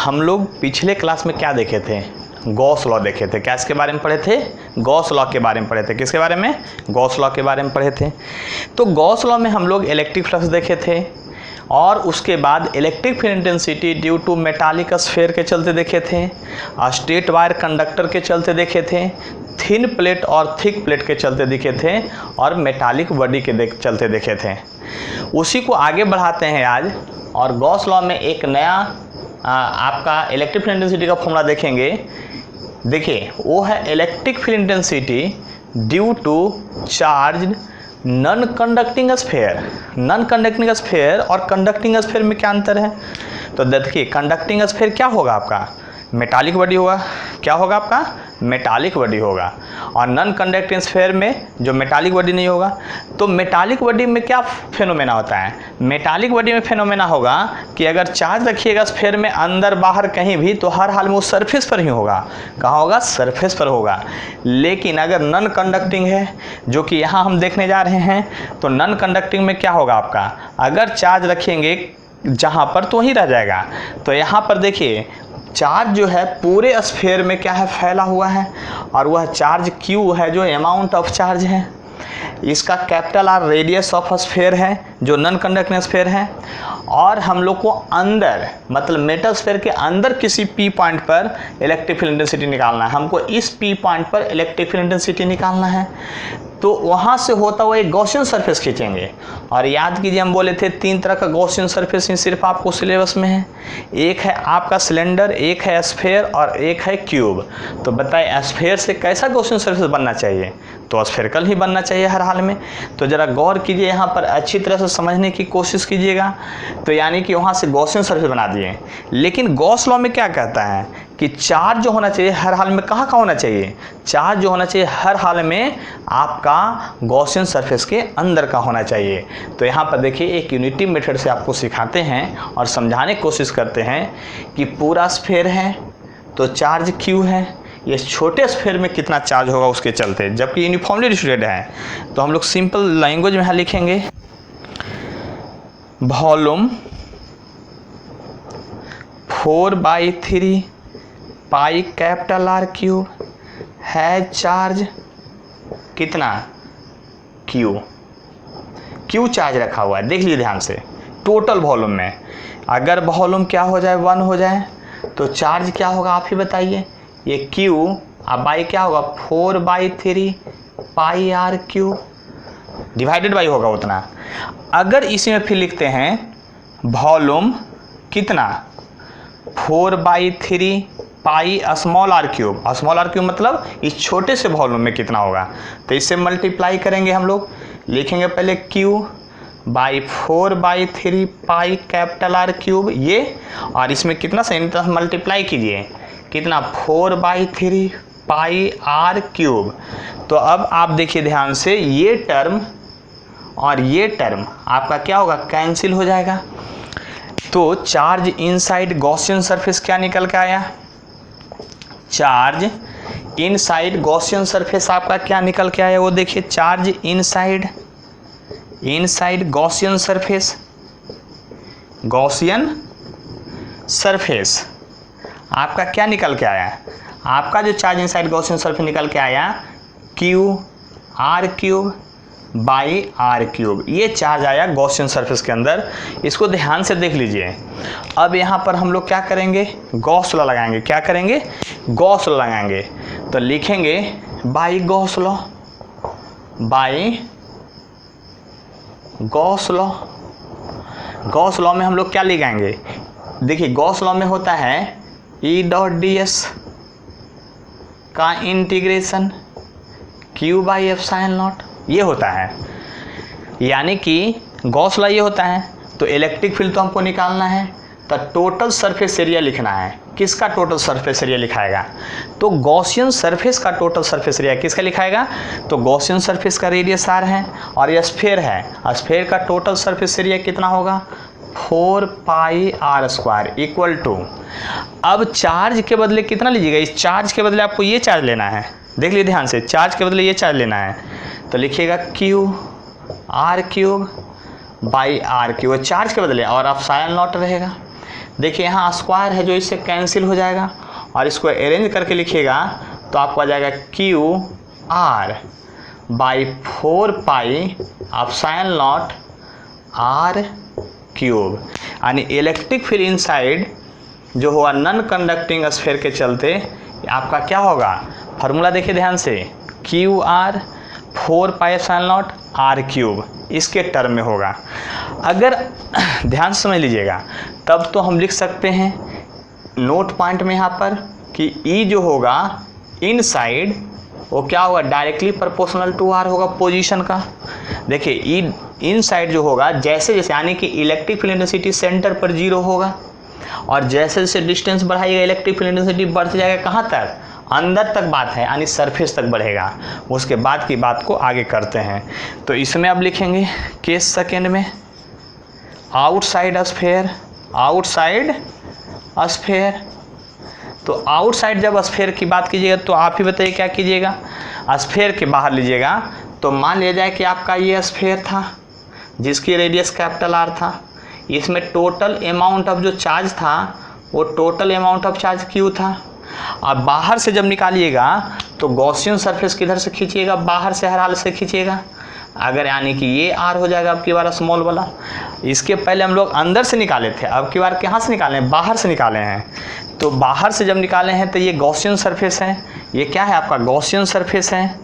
हम लोग पिछले क्लास में क्या देखे थे? गॉस लॉ देखे थे। क्या इसके बारे में पढ़े थे? गॉस लॉ के बारे में पढ़े थे। किसके बारे में? गॉस लॉ के बारे में पढ़े थे। तो गॉस लॉ में हम लोग इलेक्ट्रिक फ्लक्स देखे थे और उसके बाद electric field intensity due to metallic sphere के चलते देखे थे, स्ट्रेट वायर कंडक्टर के चलते देखे थे, थिन प्लेट और थिक प्लेट के चलते दिखे थे और मेटालिक बॉडी के चलते देखे थे। उसी को आगे बढ़ाते हैं आज और गॉस लॉ में एक नया आपका इलेक्ट्रिक फील्ड इंटेंसिटी का फॉर्मूला देखेंगे। देखिए वो है electric field intensity due to charge non conducting sphere. Non conducting sphere और कंडक्टिंग स्फीयर में क्या अंतर है? तो देखिए कंडक्टिंग स्फीयर क्या होगा आपका? मेटालिक बॉडी होगा। क्या होगा आपका? मेटालिक बॉडी होगा। और नॉन कंडक्टिंग स्फीयर में जो मेटालिक बॉडी नहीं होगा। तो मेटालिक बॉडी में क्या फेनोमेना होता है? मेटालिक बॉडी में फेनोमेना होगा कि अगर चार्ज रखिएगा स्फीयर में अंदर बाहर कहीं भी तो हर हाल में वो सरफेस पर ही होगा। कहाँ होगा? सरफेस पर होगा। लेकिन अगर नॉन कंडक्टिंग है, जो कि यहाँ हम देखने जा रहे हैं, तो नॉन कंडक्टिंग में क्या होगा आपका? अगर चार्ज रखेंगे जहाँ पर तो वहीं रह जाएगा। तो यहाँ पर देखिए चार्ज जो है पूरे स्फीयर में क्या है? फैला हुआ है और वह चार्ज Q है जो अमाउंट ऑफ चार्ज है। इसका capital R radius of sphere है जो नॉन कंडक्टिंग स्फीयर है। और हम लोग को अंदर मतलब मेटल स्फीयर के अंदर किसी P पॉइंट पर इलेक्ट्रिक फील्ड इंटेंसिटी निकालना है। हमको इस P पॉइंट पर इलेक्ट्रिक फील्ड इंटेंसिटी निकालना है। तो वहाँ से होता हुआ एक गॉसियन सरफेस खींचेंगे। और याद कीजिए हम बोले थे 3 तरह का गॉसियन सरफेस सिर्फ आपको सिलेबस में है। एक है आपका सिलेंडर, एक है स्फीयर और एक है क्यूब। तो बताइए स्फीयर से कैसा गॉसियन सरफेस बनना चाहिए? तो स्फेरिकल ही बनना चाहिए हर हाल में। तो ज़रा गौर कीजिए, यहाँ पर अच्छी तरह से समझने की कोशिश कीजिएगा। तो यानी कि वहाँ से गॉसियन सरफेस बना दिए। लेकिन गॉस लॉ में क्या कहता है कि चार्ज जो होना चाहिए हर हाल में कहाँ होना चाहिए? चार्ज जो होना चाहिए हर हाल में आपका गॉसियन सरफेस के अंदर का होना चाहिए। तो यहाँ पर देखिए एक यूनिटी मेथड से आपको सिखाते हैं और समझाने की कोशिश करते हैं कि पूरा स्फीयर है तो चार्ज Q है, ये छोटे स्फीयर में कितना चार्ज होगा उसके चलते, जबकि यूनिफॉर्मली डिस्ट्रीब्यूटेड है। तो हम लोग सिंपल लैंग्वेज में यहाँ लिखेंगे volume 4/3 pi capital R cube है चार्ज कितना? Q चार्ज रखा हुआ है। देख लीजिए ध्यान से टोटल वॉल्यूम में। अगर वॉल्यूम क्या हो जाए? 1 हो जाए तो चार्ज क्या होगा आप ही बताइए? ये Q अब बाई क्या होगा? 4/3 पाई R क्यूब डिवाइडेड बाई होगा उतना। अगर इसमें फिर लिखते हैं वॉल्यूम कितना? 4/3 pi small R cube. Small R cube मतलब इस छोटे से वॉल्यूम में कितना होगा? तो इससे मल्टीप्लाई करेंगे हम लोग। लिखेंगे पहले Q by 4/3 pi capital R cube ये, और इसमें कितना से मल्टीप्लाई कीजिए कितना? 4/3 पाई R क्यूब। तो अब आप देखिए ध्यान से ये टर्म और ये टर्म आपका क्या होगा? कैंसिल हो जाएगा। तो चार्ज इनसाइड गॉसियन सरफेस क्या निकल के आया? चार्ज इनसाइड गॉसियन सरफेस आपका क्या निकल के आया? वो देखिए चार्ज इनसाइड गॉसियन सरफेस आपका क्या निकल के आया? आपका जो चार्ज इनसाइड गॉसियन सरफेस निकल के आया Q R cube by R cube. ये चार्ज आया गॉसियन सरफेस के अंदर। इसको ध्यान से देख लीजिए। अब यहाँ पर हम लोग क्या करेंगे? गॉस लॉ लगाएंगे। क्या करेंगे? गॉस लॉ लगाएंगे। तो लिखेंगे by Gauss law, by Gauss law. Gauss law में हम लोग क्या लगाएंगे? देखिए गॉस लॉ में होता है E.ds का इंटीग्रेशन Q/ε0 ये होता है। यानी कि गॉस लॉ ये होता है। तो इलेक्ट्रिक फील्ड तो हमको निकालना है, तो टोटल सरफेस एरिया लिखना है। किसका टोटल सरफेस एरिया लिखाएगा? तो गॉसियन सरफेस का टोटल सरफेस एरिया किसका लिखाएगा? तो गॉसियन सरफेस का रेडियस R है और ये स्फीयर है। स्फीयर का टोटल सरफेस एरिया कितना होगा? 4πr² इक्वल टू, अब चार्ज के बदले कितना लीजिएगा? इस चार्ज के बदले आपको ये चार्ज लेना है। देख लीजिए ध्यान से, चार्ज के बदले ये चार्ज लेना है। तो लिखिएगा Q/r³ by R cube charge के बदले, और एप्सिलॉन नॉट रहेगा। देखिए यहाँ स्क्वायर है जो इससे कैंसिल हो जाएगा, और इसको अरेंज करके लिखिएगा तो आपको आ जाएगा Q R by 4 pi epsilon naught R cube. यानी इलेक्ट्रिक फील्ड इनसाइड जो होगा नॉन कंडक्टिंग स्फीयर के चलते आपका क्या होगा, फार्मूला देखिए ध्यान से, Q R 4 pi epsilon naught R cube, इसके टर्म में होगा। अगर ध्यान से समझ लीजिएगा तब तो हम लिख सकते हैं नोट पॉइंट में यहाँ पर कि ई जो होगा इनसाइड वो क्या होगा, डायरेक्टली प्रोपोर्शनल टू आर होगा पोजीशन का। देखिए ई इनसाइड जो होगा जैसे जैसे, यानी कि इलेक्ट्रिक फील्ड इंटेंसिटी सेंटर पर 0 होगा, और जैसे जैसे डिस्टेंस बढ़ाइएगा इलेक्ट्रिक फील्ड इंटेंसिटी बढ़ते जाएगा कहाँ तक, अंदर तक बात है, यानी सरफेस तक बढ़ेगा। उसके बाद की बात को आगे करते हैं। तो इसमें अब लिखेंगे केस सेकेंड में आउटसाइड स्फीयर, आउटसाइड स्फीयर। तो आउटसाइड जब स्फीयर की बात कीजिएगा तो आप ही बताइए क्या कीजिएगा, स्फीयर के बाहर लीजिएगा। तो मान लिया जाए कि आपका ये स्फीयर था जिसकी रेडियस कैपिटल आर था, इसमें टोटल अमाउंट ऑफ जो चार्ज था वो total amount of charge Q था। अब बाहर से जब निकालिएगा तो गॉसियन सरफेस किधर से खींचिएगा, बाहर से हर हाल से खींचिएगा। अगर यानी कि ये आर हो जाएगा अब की बार स्मॉल वाला। इसके पहले हम लोग अंदर से निकाले थे, अब की बार कहाँ से निकाले हैं, बाहर से निकाले हैं। तो बाहर से जब निकाले हैं तो ये गॉसियन सरफेस है, ये क्या है आपका गॉसियन सरफेस है,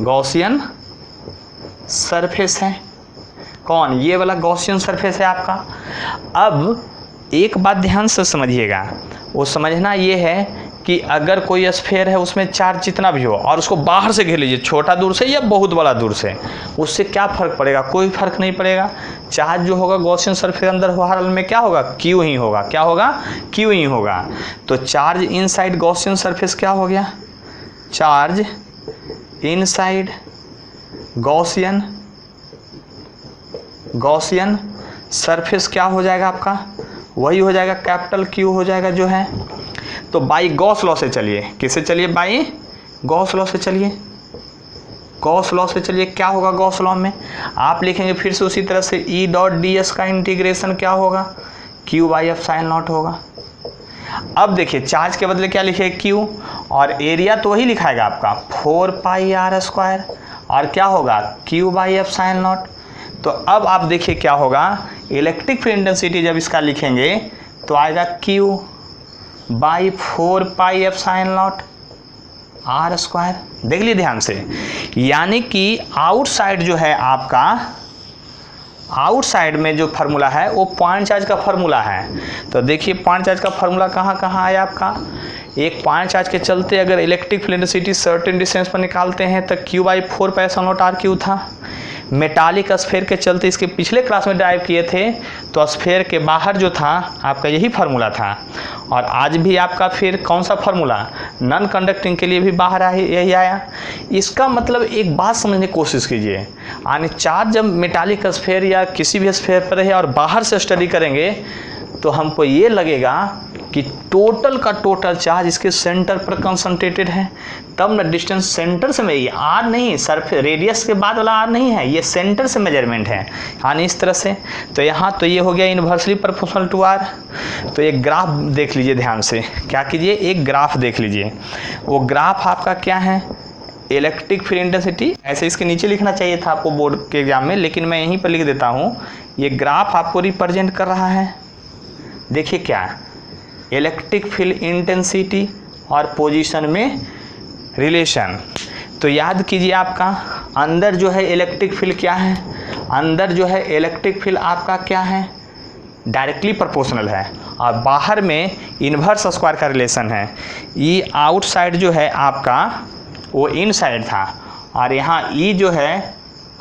गॉसियन सरफेस है। कौन, ये वाला गॉसियन सरफेस है आपका। अब एक बात ध्यान से समझिएगा, वो समझना ये है कि अगर कोई स्फीयर है उसमें चार्ज जितना भी हो और उसको बाहर से घेर लीजिए, छोटा दूर से या बहुत बड़ा दूर से, उससे क्या फ़र्क पड़ेगा, कोई फ़र्क नहीं पड़ेगा। चार्ज जो होगा गॉसियन सरफेस अंदर हर हाल में क्या होगा, क्यू ही होगा। क्या होगा, क्यू ही होगा। तो चार्ज इनसाइड गॉसियन सरफेस क्या हो गया, चार्ज इनसाइड गॉसियन सरफेस क्या हो जाएगा आपका, वही हो जाएगा कैपिटल क्यू हो जाएगा जो है। तो बाई गॉस लॉ से चलिए, किससे चलिए, बाई गॉस लॉ से चलिए। गॉस लॉ से चलिए, क्या होगा गॉस लॉ में, आप लिखेंगे फिर से उसी तरह से ई डॉट डी एस का इंटीग्रेशन क्या होगा, क्यू बाई एप्सिलॉन नॉट होगा। अब देखिए चार्ज के बदले क्या लिखे, क्यू, और एरिया तो वही लिखाएगा आपका 4 पाई आर स्क्वायर, और क्या होगा क्यू बाई एप्सिलॉन नॉट। तो अब आप देखिए क्या होगा, इलेक्ट्रिक फील्ड इंटेंसिटी जब इसका लिखेंगे तो आएगा Q by 4 pi epsilon naught R square. देख लीजिए ध्यान से, यानी कि आउटसाइड जो है आपका, आउटसाइड में जो फार्मूला है वो पॉइंट चार्ज का फार्मूला है। तो देखिए पॉइंट चार्ज का फार्मूला कहाँ कहाँ आया आपका, एक पॉइंट चार्ज के चलते अगर electric field intensity certain distance पर निकालते हैं तो Q by 4 pi epsilon naught R Q था। मेटालिक स्फीयर के चलते इसके पिछले क्लास में ड्राइव किए थे, तो स्फीयर के बाहर जो था आपका यही फार्मूला था। और आज भी आपका फिर कौन सा फार्मूला, नॉन कंडक्टिंग के लिए भी बाहर यही आया। इसका मतलब एक बात समझने की कोशिश कीजिए, यानी चार्ज जब मेटालिक स्फीयर या किसी भी स्फीयर पर रहे और बाहर से स्टडी करेंगे तो हमको ये लगेगा कि टोटल का टोटल चार्ज इसके सेंटर पर कंसंट्रेटेड है, तब ना डिस्टेंस सेंटर से में, ये आर नहीं, सरफेस रेडियस के बाद वाला आर नहीं है, ये सेंटर से मेजरमेंट है, यानी इस तरह से। तो यहाँ तो ये हो गया इन्वर्सली प्रोपोर्शनल टू आर। तो एक ग्राफ देख लीजिए ध्यान से, क्या कीजिए, एक ग्राफ देख लीजिए। वो ग्राफ आपका क्या है, इलेक्ट्रिक फील्ड इंटेंसिटी, ऐसे इसके नीचे लिखना चाहिए था आपको बोर्ड के एग्जाम में, लेकिन मैं यहीं पर लिख देता हूँ। ये ग्राफ आपको रिप्रेजेंट कर रहा है, देखिए क्या, इलेक्ट्रिक फील्ड इंटेंसिटी और पोजीशन में रिलेशन। तो याद कीजिए आपका अंदर जो है इलेक्ट्रिक फील्ड क्या है, अंदर जो है इलेक्ट्रिक फील्ड आपका क्या है, डायरेक्टली प्रोपोर्शनल है, और बाहर में इन्वर्स स्क्वायर का रिलेशन है। ये आउटसाइड जो है आपका वो इनसाइड था, और यहाँ ई जो है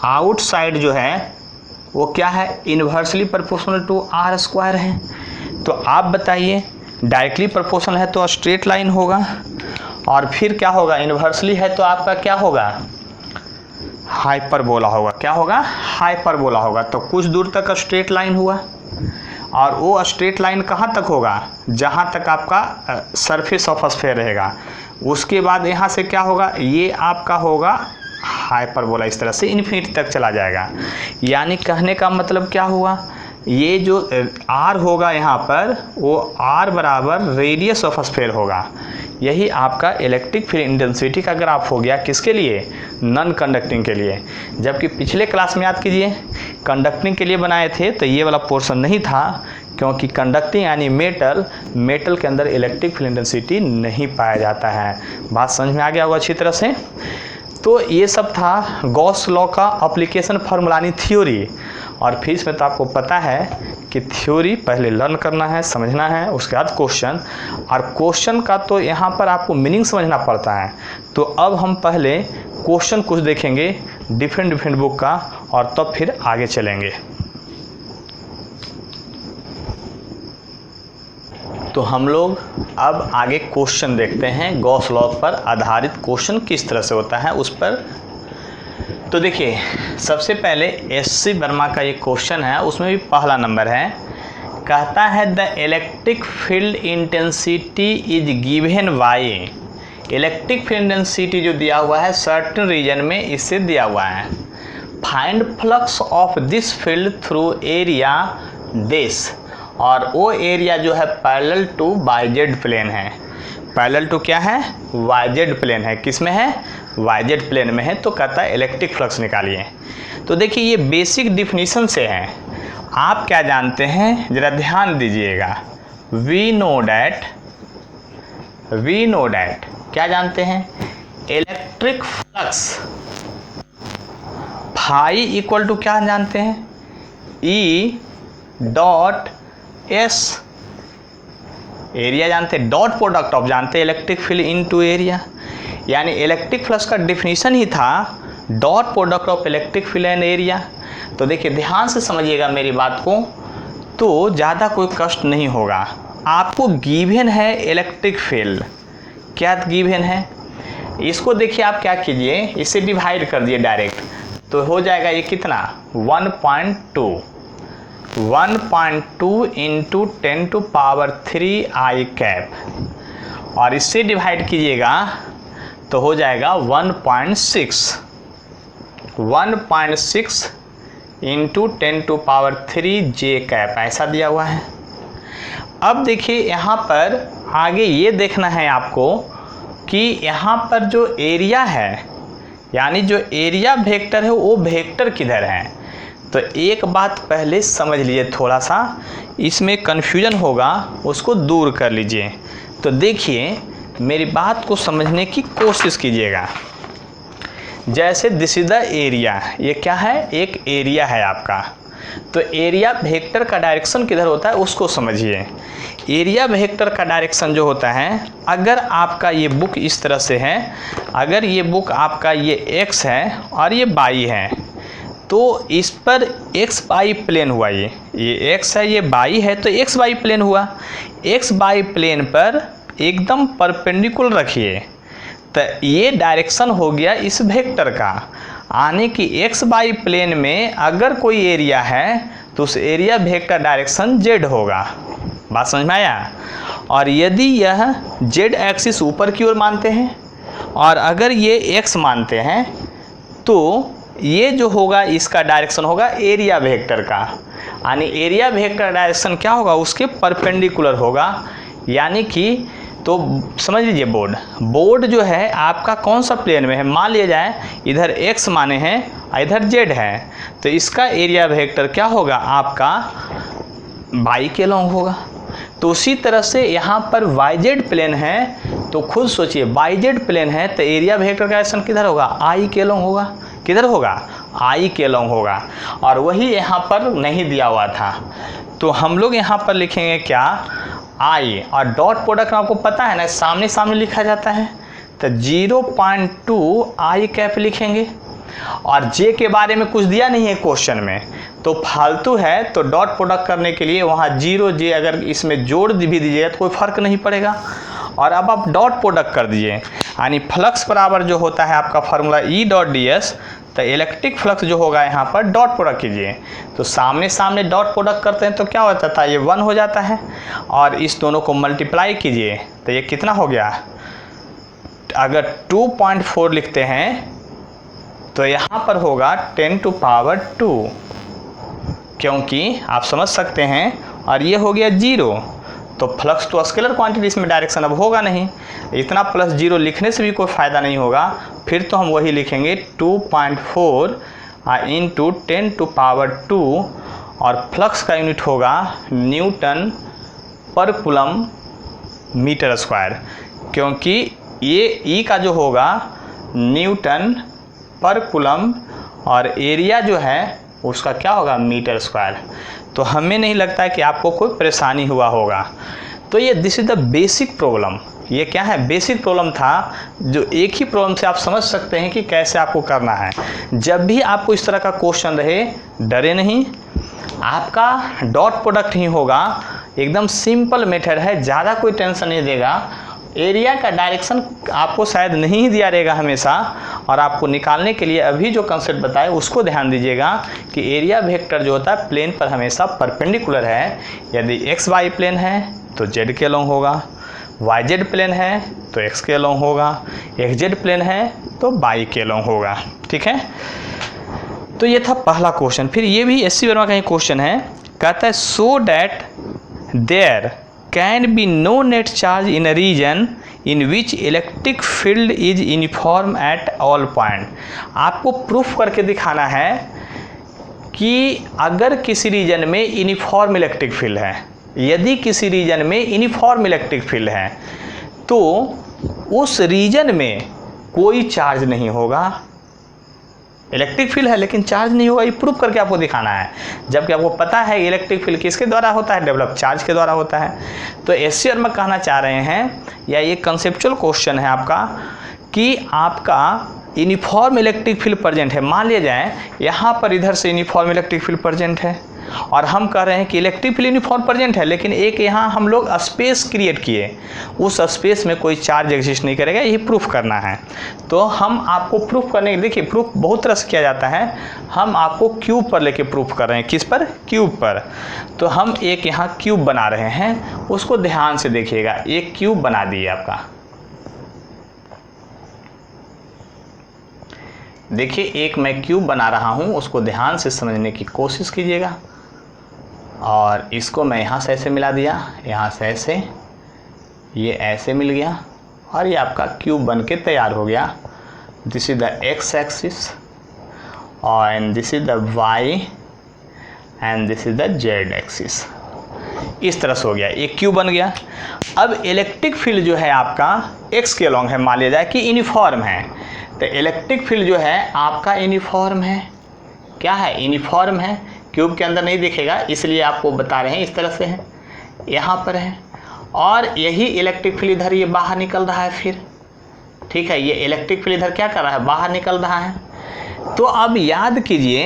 आउटसाइड जो है वो क्या है, inversely proportional to R square है। तो आप बताइए, डायरेक्टली प्रोपोर्शनल है तो स्ट्रेट लाइन होगा, और फिर क्या होगा, इन्वर्सली है तो आपका क्या होगा, हाइपरबोला होगा। क्या होगा, हाइपरबोला होगा। तो कुछ दूर तक स्ट्रेट लाइन हुआ, और वो स्ट्रेट लाइन कहाँ तक होगा, जहाँ तक आपका सरफेस ऑफ स्फीयर रहेगा। उसके बाद यहाँ से क्या होगा, ये आपका होगा हाइपरबोला, इस तरह से इन्फिनिटी तक चला जाएगा। यानी कहने का मतलब क्या हुआ ये जो r होगा यहाँ पर वो r बराबर रेडियस ऑफ स्फीयर होगा। यही आपका इलेक्ट्रिक फील्ड इंटेंसिटी का ग्राफ हो गया, किसके लिए? नॉन कंडक्टिंग के लिए। जबकि पिछले क्लास में याद कीजिए कंडक्टिंग के लिए बनाए थे तो ये वाला पोर्शन नहीं था, क्योंकि कंडक्टिंग यानी मेटल के अंदर इलेक्ट्रिक फील्ड इंटेंसिटी नहीं पाया जाता है। बात समझ में आ गया होगा अच्छी तरह से। तो ये सब था गॉस लॉ का एप्लीकेशन फार्मूला यानी थ्योरी। और फिर इसमें तो आपको पता है कि थ्योरी पहले लर्न करना है, समझना है, उसके बाद क्वेश्चन, और क्वेश्चन का तो यहाँ पर आपको मीनिंग समझना पड़ता है। तो अब हम पहले क्वेश्चन कुछ देखेंगे डिफरेंट बुक का, और तब फिर आगे चलेंगे। तो हम लोग अब आगे क्वेश्चन देखते हैं, गॉस लॉ पर आधारित क्वेश्चन किस तरह से होता है उस पर। तो देखिए सबसे पहले एससी वर्मा का ये क्वेश्चन है, उसमें भी पहला नंबर है। कहता है the electric field intensity is given by, electric field intensity जो दिया हुआ है सर्टेन रीजन में इससे दिया हुआ है। Find flux of this field through area this, और वो एरिया जो है पैरेलल टू वाईजेड प्लेन है। पैरेलल टू क्या है? वाईजेड प्लेन है। किस में है? वाईजेड प्लेन में है। तो कहता है इलेक्ट्रिक फ्लक्स निकालिए। तो देखिए ये बेसिक डिफिनीशन से है। आप क्या जानते हैं जरा ध्यान दीजिएगा। वी नो डैट क्या जानते हैं? Electric flux phi equal to क्या जानते हैं? ई डॉट एस, एरिया जानते हैं, डॉट प्रोडक्ट ऑफ जानते हैं इलेक्ट्रिक फील्ड इनटू एरिया। यानी इलेक्ट्रिक फ्लक्स का डिफिनीशन ही था dot product of electric field and area. तो देखिए ध्यान से समझिएगा मेरी बात को, तो ज़्यादा कोई कष्ट नहीं होगा। आपको गिवन है इलेक्ट्रिक फील्ड, क्या गिवन है? इसको देखिए आप क्या कीजिए, इसे डिवाइड कर दिए डायरेक्ट, तो हो जाएगा ये कितना? 1.2 इंटू 10⁻³ आई कैप, और इससे डिवाइड कीजिएगा तो हो जाएगा 1.6 इंटू 10⁻³ जे कैप, ऐसा दिया हुआ है। अब देखिए यहाँ पर आगे ये देखना है आपको कि यहाँ पर जो एरिया है यानी जो एरिया वेक्टर है वो वेक्टर किधर है। तो एक बात पहले समझ लीजिए, थोड़ा सा इसमें कन्फ्यूजन होगा उसको दूर कर लीजिए। तो देखिए मेरी बात को समझने की कोशिश कीजिएगा। जैसे दिस इज द एरिया, ये क्या है? एक एरिया है आपका। तो एरिया वेक्टर का डायरेक्शन किधर होता है उसको समझिए। एरिया वेक्टर का डायरेक्शन जो होता है, अगर आपका ये बुक इस तरह से है, अगर ये बुक आपका ये एक्स है और ये वाई है, तो इस पर एक्स वाई प्लेन हुआ। ये एक्स है, ये वाई है, तो एक्स वाई प्लेन हुआ। एक्स वाई प्लेन पर एकदम परपेंडिकुलर रखिए, तो ये डायरेक्शन हो गया इस वेक्टर का। आने की एक्स वाई प्लेन में अगर कोई एरिया है तो उस एरिया वेक्टर डायरेक्शन जेड होगा। बात समझ में आया? और यदि यह जेड एक्सिस ऊपर की ओर मानते हैं और अगर ये एक्स मानते हैं, तो ये जो होगा इसका डायरेक्शन होगा एरिया वेक्टर का। यानी एरिया वेक्टर डायरेक्शन क्या होगा? उसके परपेंडिकुलर होगा। यानी कि तो समझ लीजिए बोर्ड जो है आपका कौन सा प्लेन में है। मान लिया जाए इधर x माने हैं और इधर z है, तो इसका एरिया वेक्टर क्या होगा? आपका y के लॉन्ग होगा। तो उसी तरह से यहाँ पर yz प्लेन है, तो खुद सोचिए yz प्लेन है तो एरिया वेक्टर का डायरेक्शन किधर होगा? i के लॉन्ग होगा। किधर होगा? i के लॉन्ग होगा। और वही यहाँ पर नहीं दिया हुआ था, तो हम लोग यहाँ पर लिखेंगे क्या? आई, और डॉट प्रोडक्ट आपको पता है ना सामने सामने लिखा जाता है, तो 0.2 आई कैप लिखेंगे। और जे के बारे में कुछ दिया नहीं है क्वेश्चन में, तो फालतू है। तो डॉट प्रोडक्ट करने के लिए वहाँ 0 जे अगर इसमें जोड़ भी दीजिए तो कोई फर्क नहीं पड़ेगा। और अब आप डॉट प्रोडक्ट कर दीजिए, यानी फ्लक्स बराबर जो होता है आपका formula E dot D S, तो इलेक्ट्रिक फ्लक्स जो होगा यहाँ पर डॉट प्रोडक्ट कीजिए। तो सामने सामने डॉट प्रोडक्ट करते हैं तो क्या होता था? ये 1 हो जाता है, और इस दोनों को मल्टीप्लाई कीजिए तो ये कितना हो गया? अगर 2.4 लिखते हैं तो यहाँ पर होगा 10⁻²। क्योंकि आप समझ सकते हैं, और ये हो गया 0, तो फ्लक्स तो स्केलर क्वांटिटी, इसमें डायरेक्शन अब होगा नहीं, इतना प्लस 0 लिखने से भी कोई फ़ायदा नहीं होगा। फिर तो हम वही लिखेंगे 2.4 इंटू 10⁻², और फ्लक्स का यूनिट होगा न्यूटन पर कूलम मीटर स्क्वायर, क्योंकि ये ई का जो होगा न्यूटन पर कूलम और एरिया जो है उसका क्या होगा मीटर स्क्वायर। तो हमें नहीं लगता है कि आपको कोई परेशानी हुआ होगा। तो ये this is the basic problem, ये क्या है, बेसिक प्रॉब्लम था, जो एक ही प्रॉब्लम से आप समझ सकते हैं कि कैसे आपको करना है। जब भी आपको इस तरह का क्वेश्चन रहे, डरे नहीं, आपका डॉट प्रोडक्ट ही होगा, एकदम सिंपल मेथड है, ज़्यादा कोई टेंशन नहीं देगा। एरिया का डायरेक्शन आपको शायद नहीं दिया रहेगा हमेशा, और आपको निकालने के लिए अभी जो कंसेप्ट बताए उसको ध्यान दीजिएगा कि एरिया वेक्टर जो होता है प्लेन पर हमेशा परपेंडिकुलर है। यदि एक्स वाई प्लेन है तो जेड के अलोंग होगा, वाई जेड प्लेन है तो एक्स के अलोंग होगा, एक्स जेड प्लेन है तो वाई के अलोंग होगा। ठीक है, तो ये था पहला क्वेश्चन। फिर ये भी एससी वर्मा का ही क्वेश्चन है, कहता है so that there can be no net charge in a region in which electric field is uniform at all point. आपको प्रूफ करके दिखाना है कि अगर किसी रीजन में यूनिफॉर्म इलेक्ट्रिक फील्ड है, यदि किसी रीजन में यूनिफॉर्म इलेक्ट्रिक फील्ड है तो उस रीजन में कोई चार्ज नहीं होगा। इलेक्ट्रिक फील्ड है लेकिन चार्ज नहीं होगा, ये प्रूफ करके आपको दिखाना है, जबकि आपको पता है इलेक्ट्रिक फील्ड किसके द्वारा होता है, डेवलप चार्ज के द्वारा होता है। तो एससी वर्मा कहना चाह रहे हैं, या ये कंसेप्चुअल क्वेश्चन है आपका, कि आपका यूनिफॉर्म इलेक्ट्रिक फील्ड प्रेजेंट है। मान लिया जाए यहाँ पर इधर से यूनिफॉर्म इलेक्ट्रिक फील्ड प्रेजेंट है, और हम कह रहे हैं कि इलेक्ट्रिक फील्ड यूनिफॉर्म प्रेजेंट है, लेकिन एक यहाँ हम लोग स्पेस क्रिएट किए, उस स्पेस में कोई चार्ज एग्जिस्ट नहीं करेगा, यही प्रूफ करना है। तो हम आपको प्रूफ करने, देखिए प्रूफ बहुत तरह से किया जाता है, हम आपको क्यूब पर लेके प्रूफ कर रहे हैं। किस पर? क्यूब पर। तो हम एक यहाँ क्यूब बना रहे हैं, उसको ध्यान से देखिएगा। एक क्यूब बना दिए आपका, देखिए एक मैं क्यूब बना रहा हूँ, उसको ध्यान से समझने की कोशिश कीजिएगा। और इसको मैं यहाँ से ऐसे मिला दिया, यहाँ से ऐसे, ये ऐसे मिल गया, और ये आपका क्यूब बन के तैयार हो गया। This is the X axis, और this is the Y, and this is the Z axis. इस तरह से हो गया, एक क्यूब बन गया। अब इलेक्ट्रिक फील्ड जो है आपका एक्स के अलोंग है, मान लिया जाए कि यूनिफॉर्म है, तो इलेक्ट्रिक फील्ड जो है आपका यूनिफॉर्म है। क्या है? यूनिफॉर्म है। क्यूब के अंदर नहीं दिखेगा, इसलिए आपको बता रहे हैं, इस तरह से है, यहाँ पर है, और यही इलेक्ट्रिक फील्ड इधर ये बाहर निकल रहा है। फिर ठीक है, ये इलेक्ट्रिक फील्ड इधर क्या कर रहा है, बाहर निकल रहा है। तो अब याद कीजिए,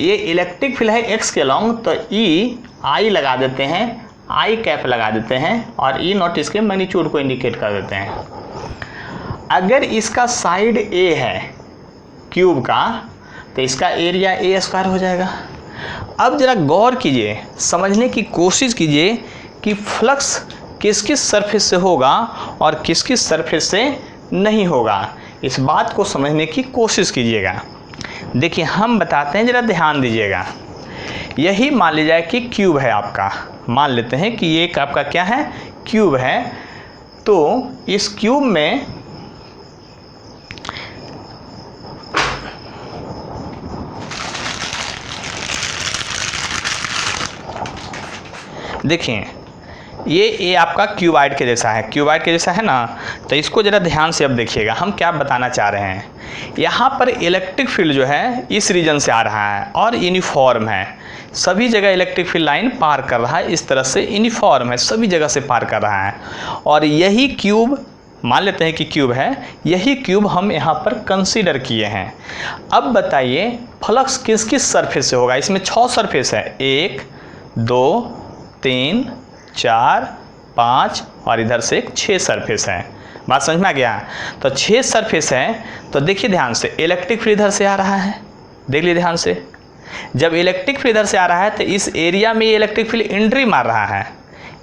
ये इलेक्ट्रिक फील्ड है एक्स के अलोंग, तो ई आई लगा देते हैं, आई कैप लगा देते हैं, और ई नॉट इसके मैग्नीट्यूड को इंडिकेट कर देते हैं। अगर इसका साइड ए है क्यूब का, तो इसका एरिया ए स्क्वायर हो जाएगा। अब जरा गौर कीजिए, समझने की कोशिश कीजिए कि फ्लक्स किस किस सरफेस से होगा और किस किस सरफेस से नहीं होगा। इस बात को समझने की कोशिश कीजिएगा। देखिए हम बताते हैं, जरा ध्यान दीजिएगा। यही मान लीजिए कि क्यूब है आपका, मान लेते हैं कि ये एक आपका क्या है, क्यूब है। तो इस क्यूब में देखिए ये आपका क्यूबाइड के जैसा है, क्यूबाइड के जैसा है ना। तो इसको ज़रा ध्यान से अब देखिएगा, हम क्या बताना चाह रहे हैं। यहाँ पर इलेक्ट्रिक फील्ड जो है इस रीजन से आ रहा है और यूनिफॉर्म है, सभी जगह इलेक्ट्रिक फील्ड लाइन पार कर रहा है, इस तरह से यूनिफॉर्म है, सभी जगह से पार कर रहा है। और यही क्यूब, मान लेते हैं कि क्यूब है, यही क्यूब हम यहाँ पर कंसीडर किए हैं। अब बताइए फ्लक्स किस किस सरफेस से होगा। इसमें 6 सरफेस है, 1 2 3 4 5 और इधर से एक 6 सरफेस है। बात समझ में आ गया? तो 6 सरफेस है। तो देखिए ध्यान से, इलेक्ट्रिक फील्ड इधर से आ रहा है, देख लीजिए ध्यान से। जब इलेक्ट्रिक फील्ड इधर से आ रहा है तो इस एरिया में ये इलेक्ट्रिक फील्ड एंट्री मार रहा है,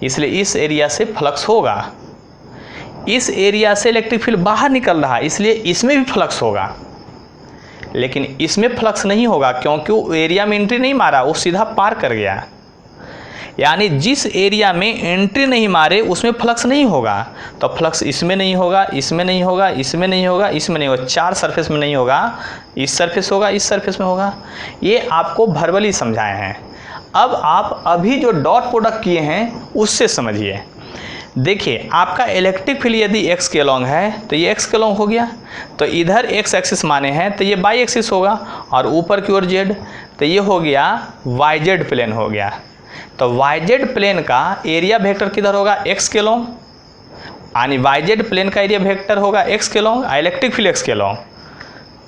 इसलिए इस एरिया से फ्लक्स होगा। इस एरिया से इलेक्ट्रिक फील्ड बाहर निकल रहा है, इसलिए इसमें भी फ्लक्स होगा। लेकिन इसमें फ्लक्स नहीं होगा क्योंकि वो एरिया में एंट्री नहीं मारा, वो सीधा पार कर गया। यानी जिस एरिया में एंट्री नहीं मारे उसमें फ्लक्स नहीं होगा, तो फ्लक्स इसमें नहीं होगा, इसमें नहीं होगा, इसमें नहीं होगा, इसमें नहीं होगा, 4 सरफेस में नहीं होगा, इस सरफेस होगा, इस सरफेस में होगा। ये आपको वर्बली समझाए हैं। अब आप अभी जो डॉट प्रोडक्ट किए हैं उससे समझिए। देखिए आपका इलेक्ट्रिक फील्ड यदि x के अलॉन्ग है तो ये x के अलॉन्ग हो गया, तो इधर x एक्सिस माने हैं तो ये y एक्सिस होगा, और ऊपर की ओर z, तो ये हो गया yz प्लेन हो गया। तो yz प्लेन का एरिया वेक्टर किधर होगा, x के अलॉन्ग, यानी yz प्लेन का एरिया वेक्टर होगा x के अलॉन्ग, इलेक्ट्रिक फील्ड x के अलॉन्ग,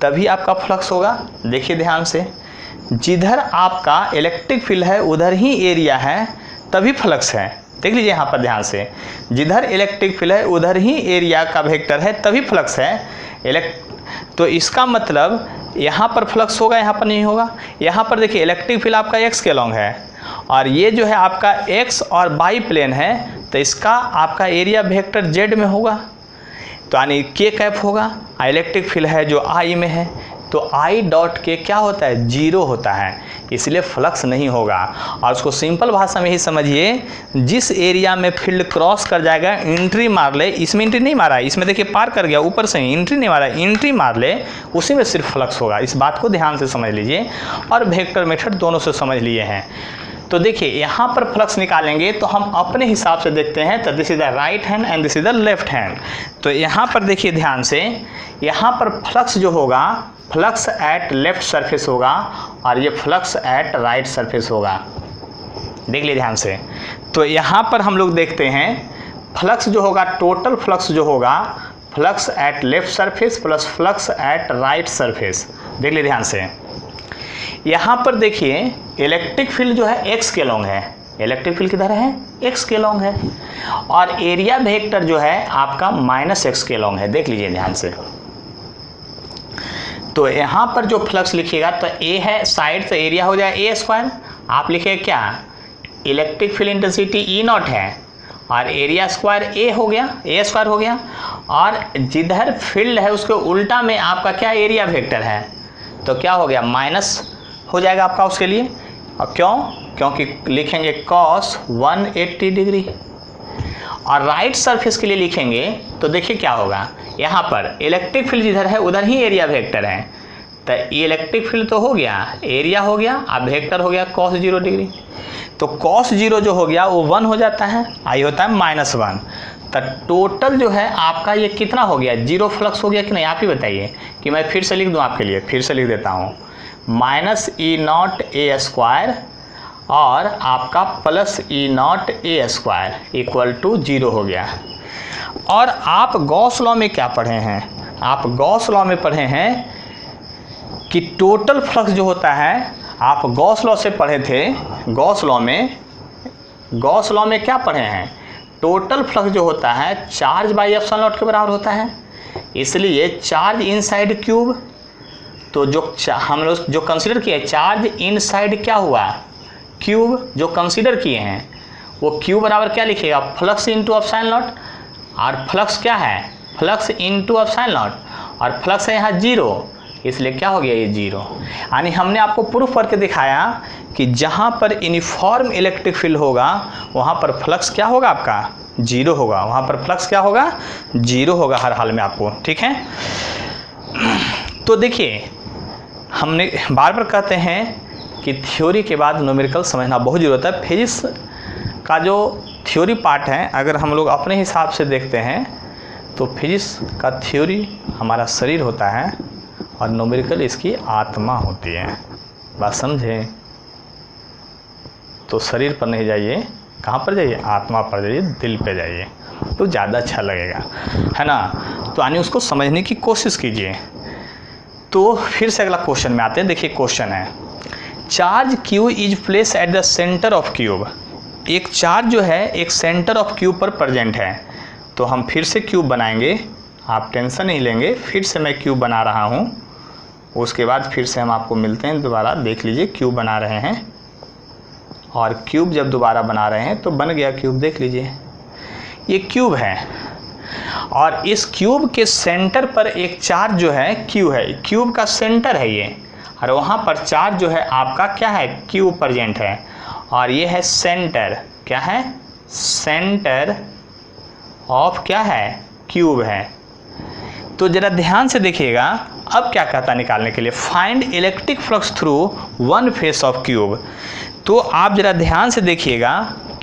तभी आपका फ्लक्स होगा। देखिए ध्यान से, जिधर आपका इलेक्ट्रिक फील्ड है उधर ही एरिया है तभी फ्लक्स है। देख लीजिए यहाँ पर ध्यान से, जिधर इलेक्ट्रिक फील्ड है उधर ही एरिया का वेक्टर है तभी फ्लक्स है। तो इसका मतलब यहाँ पर फ्लक्स होगा, यहाँ पर नहीं होगा। यहाँ पर देखिए इलेक्ट्रिक फील्ड आपका x के अलॉन्ग है, और ये जो है आपका x और y प्लेन है, तो इसका आपका एरिया वेक्टर z में होगा, तो यानी k कैप होगा। इलेक्ट्रिक फील्ड है जो I में है, तो I डॉट के क्या होता है, 0 होता है, इसलिए फ्लक्स नहीं होगा। और उसको सिंपल भाषा में ही समझिए, जिस एरिया में फील्ड क्रॉस कर जाएगा, एंट्री मार ले, इसमें एंट्री नहीं मारा है, इसमें देखिए पार कर गया, ऊपर से एंट्री नहीं मारा, एंट्री मार ले, उसी में सिर्फ फ्लक्स होगा। इस बात को ध्यान से समझ लीजिए, और वेक्टर मेथड दोनों से समझ लिए हैं। तो देखिए यहाँ पर फ्लक्स निकालेंगे तो हम अपने हिसाब से देखते हैं, तो this is the right hand and this is the left hand. तो यहाँ पर देखिए ध्यान से, यहाँ पर फ्लक्स जो होगा, फ्लक्स एट लेफ्ट सरफेस होगा, और ये फ्लक्स एट राइट सरफेस होगा। देख लीजिए ध्यान से, तो यहाँ पर हम लोग देखते हैं फ्लक्स जो होगा, टोटल फ्लक्स जो होगा, flux at left surface plus flux at right surface. देख लीजिए ध्यान से, यहाँ पर देखिए इलेक्ट्रिक फील्ड जो है x के अलॉन्ग है, इलेक्ट्रिक फील्ड किधर है, x के अलॉन्ग है, और एरिया वेक्टर जो है आपका -x के अलॉन्ग है। देख लीजिए ध्यान से, तो यहाँ पर जो फ्लक्स लिखिएगा तो a है साइड, तो एरिया हो जाए a स्क्वायर, आप लिखिए क्या, इलेक्ट्रिक फील्ड इंटेंसिटी E0 है, और एरिया स्क्वायर a हो गया, a स्क्वायर हो गया, और जिधर फील्ड है उसके उल्टा में आपका क्या एरिया वेक्टर है, तो क्या हो गया, माइनस हो जाएगा आपका उसके लिए। और क्यों, क्योंकि लिखेंगे cos 180 डिग्री, और राइट सरफेस के लिए लिखेंगे तो देखिए क्या होगा, यहाँ पर इलेक्ट्रिक फील्ड जिधर है उधर ही एरिया वेक्टर है, तो ये इलेक्ट्रिक फील्ड तो हो गया, एरिया हो गया, अब वेक्टर हो गया cos 0 डिग्री, तो cos 0 जो हो गया वो 1 हो जाता है, आई होता है -1। तो टोटल जो है आपका ये कितना हो गया, 0 फ्लक्स हो गया कि नहीं, आप ही बताइए, कि मैं फिर से लिख दूँ आपके लिए, फिर से लिख देता हूँ, -E0 a स्क्वायर और आपका plus E0 a square equal to 0 हो गया। और आप गॉस लॉ में क्या पढ़े हैं, आप गॉस लॉ में पढ़े हैं कि टोटल फ्लक्स जो होता है, आप गॉस लॉ से पढ़े थे, गॉस लॉ में क्या पढ़े हैं, टोटल फ्लक्स जो होता है चार्ज बाई एप्सिलॉन नॉट के बराबर होता है, इसलिए चार्ज इनसाइड क्यूब, तो जो हम लोग जो कंसीडर किए चार्ज इनसाइड क्या हुआ, क्यूब जो कंसीडर किए हैं, वो क्यूब बराबर क्या लिखेगा, फ्लक्स इनटू एप्सिलॉन नॉट, और फ्लक्स क्या है, फ्लक्स इनटू एप्सिलॉन नॉट, और फ्लक्स है यहाँ 0, इसलिए क्या हो गया ये 0। यानी हमने आपको प्रूफ करके दिखाया कि जहाँ पर यूनिफॉर्म इलेक्ट्रिक फील्ड होगा वहाँ पर फ्लक्स क्या होगा, आपका 0 होगा, वहाँ पर फ्लक्स क्या होगा, 0 होगा हर हाल में आपको, ठीक है। तो देखिए हमने बार बार कहते हैं कि थ्योरी के बाद न्यूमेरिकल समझना बहुत ज़रूरत है। फिजिक्स का जो थ्योरी पार्ट है, अगर हम लोग अपने हिसाब से देखते हैं तो फिजिक्स का थ्योरी हमारा शरीर होता है और न्यूमेरिकल इसकी आत्मा होती है। बात समझे, तो शरीर पर नहीं जाइए, कहाँ पर जाइए, आत्मा पर जाइए, दिल पे जाइए, तो ज़्यादा अच्छा लगेगा, है ना। तो यानी उसको समझने की कोशिश कीजिए। तो फिर से अगला क्वेश्चन में आते हैं। देखिए क्वेश्चन है, charge Q is place at the centre of cube. एक चार्ज जो है एक सेंटर ऑफ क्यूब पर प्रेजेंट है, तो हम फिर से क्यूब बनाएंगे, आप टेंशन नहीं लेंगे, फिर से मैं क्यूब बना रहा हूँ, उसके बाद फिर से हम आपको मिलते हैं दोबारा। देख लीजिए क्यूब बना रहे हैं, और क्यूब जब दोबारा बना रहे हैं तो बन गया क्यूब। देख लीजिए ये क्यूब है, और इस क्यूब के सेंटर पर एक चार्ज जो है क्यू है, क्यूब का सेंटर है ये, और वहाँ पर चार्ज जो है आपका क्या है, क्यू प्रेजेंट है, और ये है सेंटर, क्या है, सेंटर ऑफ क्या है, क्यूब है। तो जरा ध्यान से देखिएगा, अब क्या कहता है निकालने के लिए, find electric flux through one face of cube. तो आप जरा ध्यान से देखिएगा,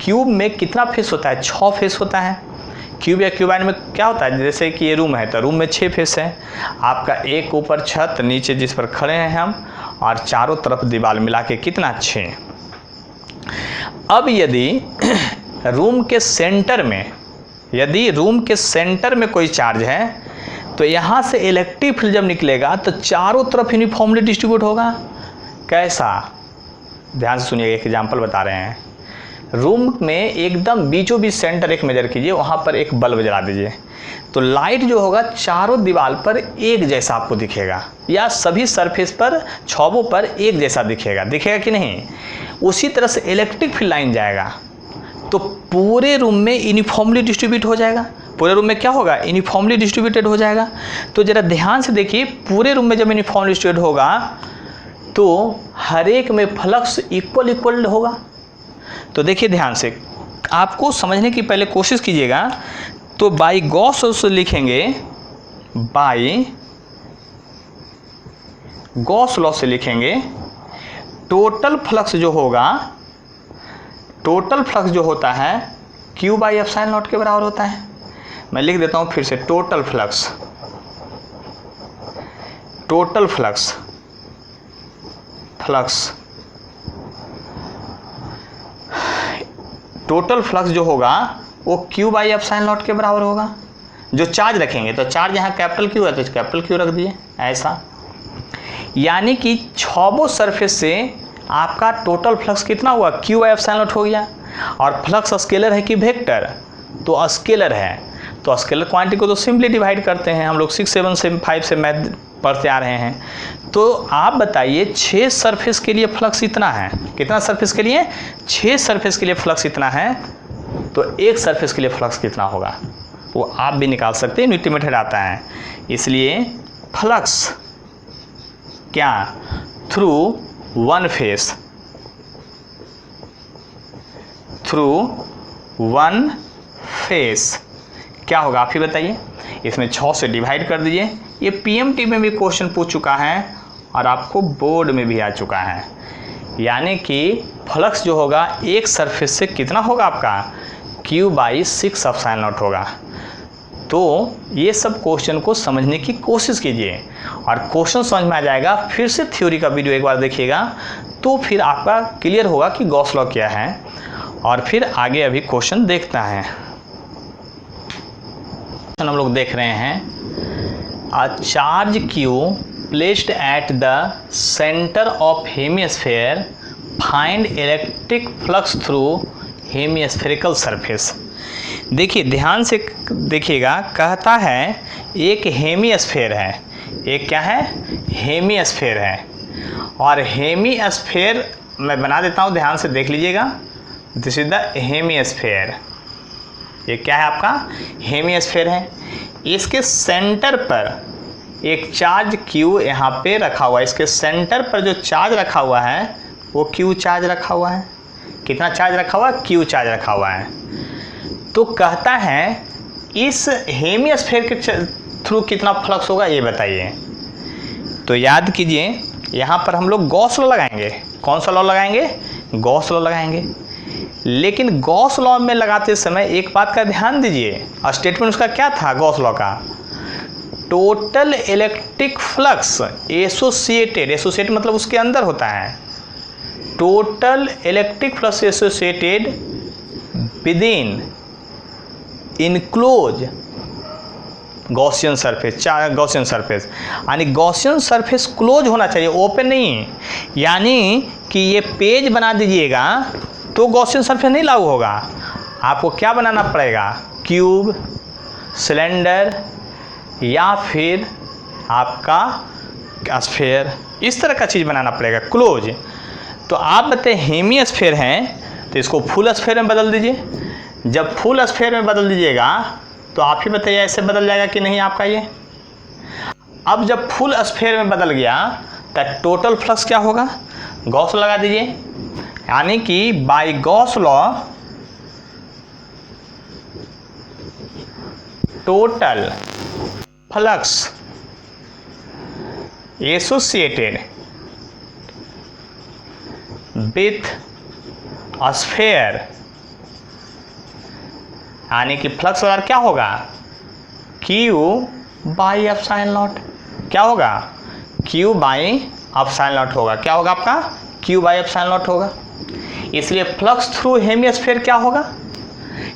क्यूब में कितना फेस होता है, 6 फेस होता है। क्यूब या क्यूबाइड में क्या होता है, जैसे कि ये रूम है तो रूम में 6 फेस है, आपका एक ऊपर छत, नीचे जिस पर खड़े हैं हम, और चारों तरफ दीवार मिला के कितना, 6। अब यदि रूम के सेंटर में, यदि रूम के सेंटर में कोई चार्ज है तो यहाँ से इलेक्ट्रिक फील्ड जब निकलेगा तो चारों तरफ यूनिफॉर्मली डिस्ट्रीब्यूट होगा। कैसा, ध्यान से सुनिए, एक एग्जांपल बता रहे हैं। रूम में एकदम बीचों बीच सेंटर एक मेजर कीजिए, वहाँ पर एक बल्ब जला दीजिए, तो लाइट जो होगा चारों दीवार पर एक जैसा आपको दिखेगा, या सभी सरफेस पर, छौबों पर एक जैसा दिखेगा, दिखेगा कि नहीं। उसी तरह से इलेक्ट्रिक फील्ड लाइन जाएगा तो पूरे रूम में यूनिफॉर्मली डिस्ट्रीब्यूट हो जाएगा। पूरे रूम में क्या होगा, यूनिफॉर्मली डिस्ट्रीब्यूटेड हो जाएगा। तो जरा ध्यान से देखिए, पूरे रूम में जब यूनिफॉर्मली डिस्ट्रीब्यूट होगा तो हर एक में फ्लक्स इक्वल होगा। तो देखिए ध्यान से, आपको समझने की पहले कोशिश कीजिएगा। तो बाई गॉस लॉ से लिखेंगे, बाई गॉस लॉ से लिखेंगे, टोटल फ्लक्स जो होगा, टोटल फ्लक्स जो होता है Q बाई एप्सिलॉन नॉट के बराबर होता है। मैं लिख देता हूँ फिर से, total flux, total flux, flux, total flux जो होगा वो Q बाई एप्सिलॉन नॉट के बराबर होगा। जो चार्ज रखेंगे, तो चार्ज यहाँ कैपिटल Q है तो कैपिटल Q रख दिए, ऐसा। यानी कि छौबों सरफेस से आपका टोटल फ्लक्स कितना हुआ, Q बाई एप्सिलॉन नॉट हो गया। और फ्लक्स स्केलर है कि वेक्टर, तो स्केलर है, तो स्केलर क्वांटिटी को तो सिंपली डिवाइड करते हैं हम लोग, 6, 7 से 5 से मैथ पढ़ते आ रहे हैं। तो आप बताइए 6 सरफेस के लिए फ्लक्स इतना है, कितना सरफेस के लिए, 6 सरफेस के लिए फ्लक्स इतना है, तो एक सरफेस के लिए फ्लक्स कितना होगा वो आप भी निकाल सकते हैं, न्यूटन मेथड आता है। इसलिए फ्लक्स क्या, through one face, through one face क्या होगा आप ही बताइए। इसमें 6 से डिवाइड कर दीजिए। ये पीएमटी में भी क्वेश्चन पूछ चुका है और आपको बोर्ड में भी आ चुका है। यानी कि फ्लक्स जो होगा एक सरफेस से कितना होगा आपका, Q बाई 6 एप्सिलॉन नॉट होगा। तो ये सब क्वेश्चन को समझने की कोशिश कीजिए, और क्वेश्चन समझ में आ जाएगा, फिर से थ्योरी का वीडियो एक बार देखिएगा तो फिर आपका क्लियर होगा कि गॉस लॉ क्या है। और फिर आगे अभी क्वेश्चन देखता है। हम लोग देख रहे हैं, a charge Q placed at the centre of hemisphere, find electric flux through hemispherical surface. देखिए ध्यान से देखिएगा, कहता है एक हेमिस्फेयर है, एक क्या है, हेमिस्फेयर है, और हेमिस्फेयर मैं बना देता हूँ, ध्यान से देख लीजिएगा। दिस इज द हेमिस्फेयर, ये क्या है आपका, हेमिस्फेयर है। इसके सेंटर पर एक चार्ज Q यहाँ पे रखा हुआ है, इसके सेंटर पर जो चार्ज रखा हुआ है वो Q चार्ज रखा हुआ है। कितना चार्ज रखा हुआ है, Q चार्ज रखा हुआ है। तो कहता है इस हेमिस्फेयर के थ्रू कितना फ्लक्स होगा ये बताइए। तो याद कीजिए, यहाँ पर हम लोग गॉस लॉ लगाएंगे। कौन सा लॉ लगाएंगे, गॉस लॉ लगाएंगे। लेकिन गॉस लॉ में लगाते समय एक बात का ध्यान दीजिए, स्टेटमेंट उसका क्या था गॉस लॉ का, total electric flux associated, associated मतलब उसके अंदर होता है, total electric flux associated within enclose Gaussian surface, Gaussian surface, यानी गॉसियन सरफेस क्लोज होना चाहिए, ओपन नहीं। यानी कि ये पेज बना दीजिएगा तो गॉसियन सरफेस नहीं लागू होगा, आपको क्या बनाना पड़ेगा, क्यूब, सिलेंडर, या फिर आपका स्फेयर, इस तरह का चीज़ बनाना पड़ेगा क्लोज। तो आप बताए हेमिस्फेयर हैं तो इसको फुल स्फेयर में बदल दीजिए। जब फुल स्फेयर में बदल दीजिएगा तो आप ही बताइए ऐसे बदल जाएगा कि नहीं आपका ये। अब जब फुल स्फीयर में बदल गया तो टोटल फ्लक्स क्या होगा, गॉस लगा दीजिए, यानी कि by Gauss law total flux associated with sphere, यानी कि फ्लक्स वाला क्या होगा, Q बाई एप्सिलॉन नॉट, क्या होगा, Q बाई एप्सिलॉन नॉट होगा, क्या होगा आपका, Q बाई एप्सिलॉन नॉट होगा। इसलिए फ्लक्स थ्रू हेमिस्फीयर क्या होगा,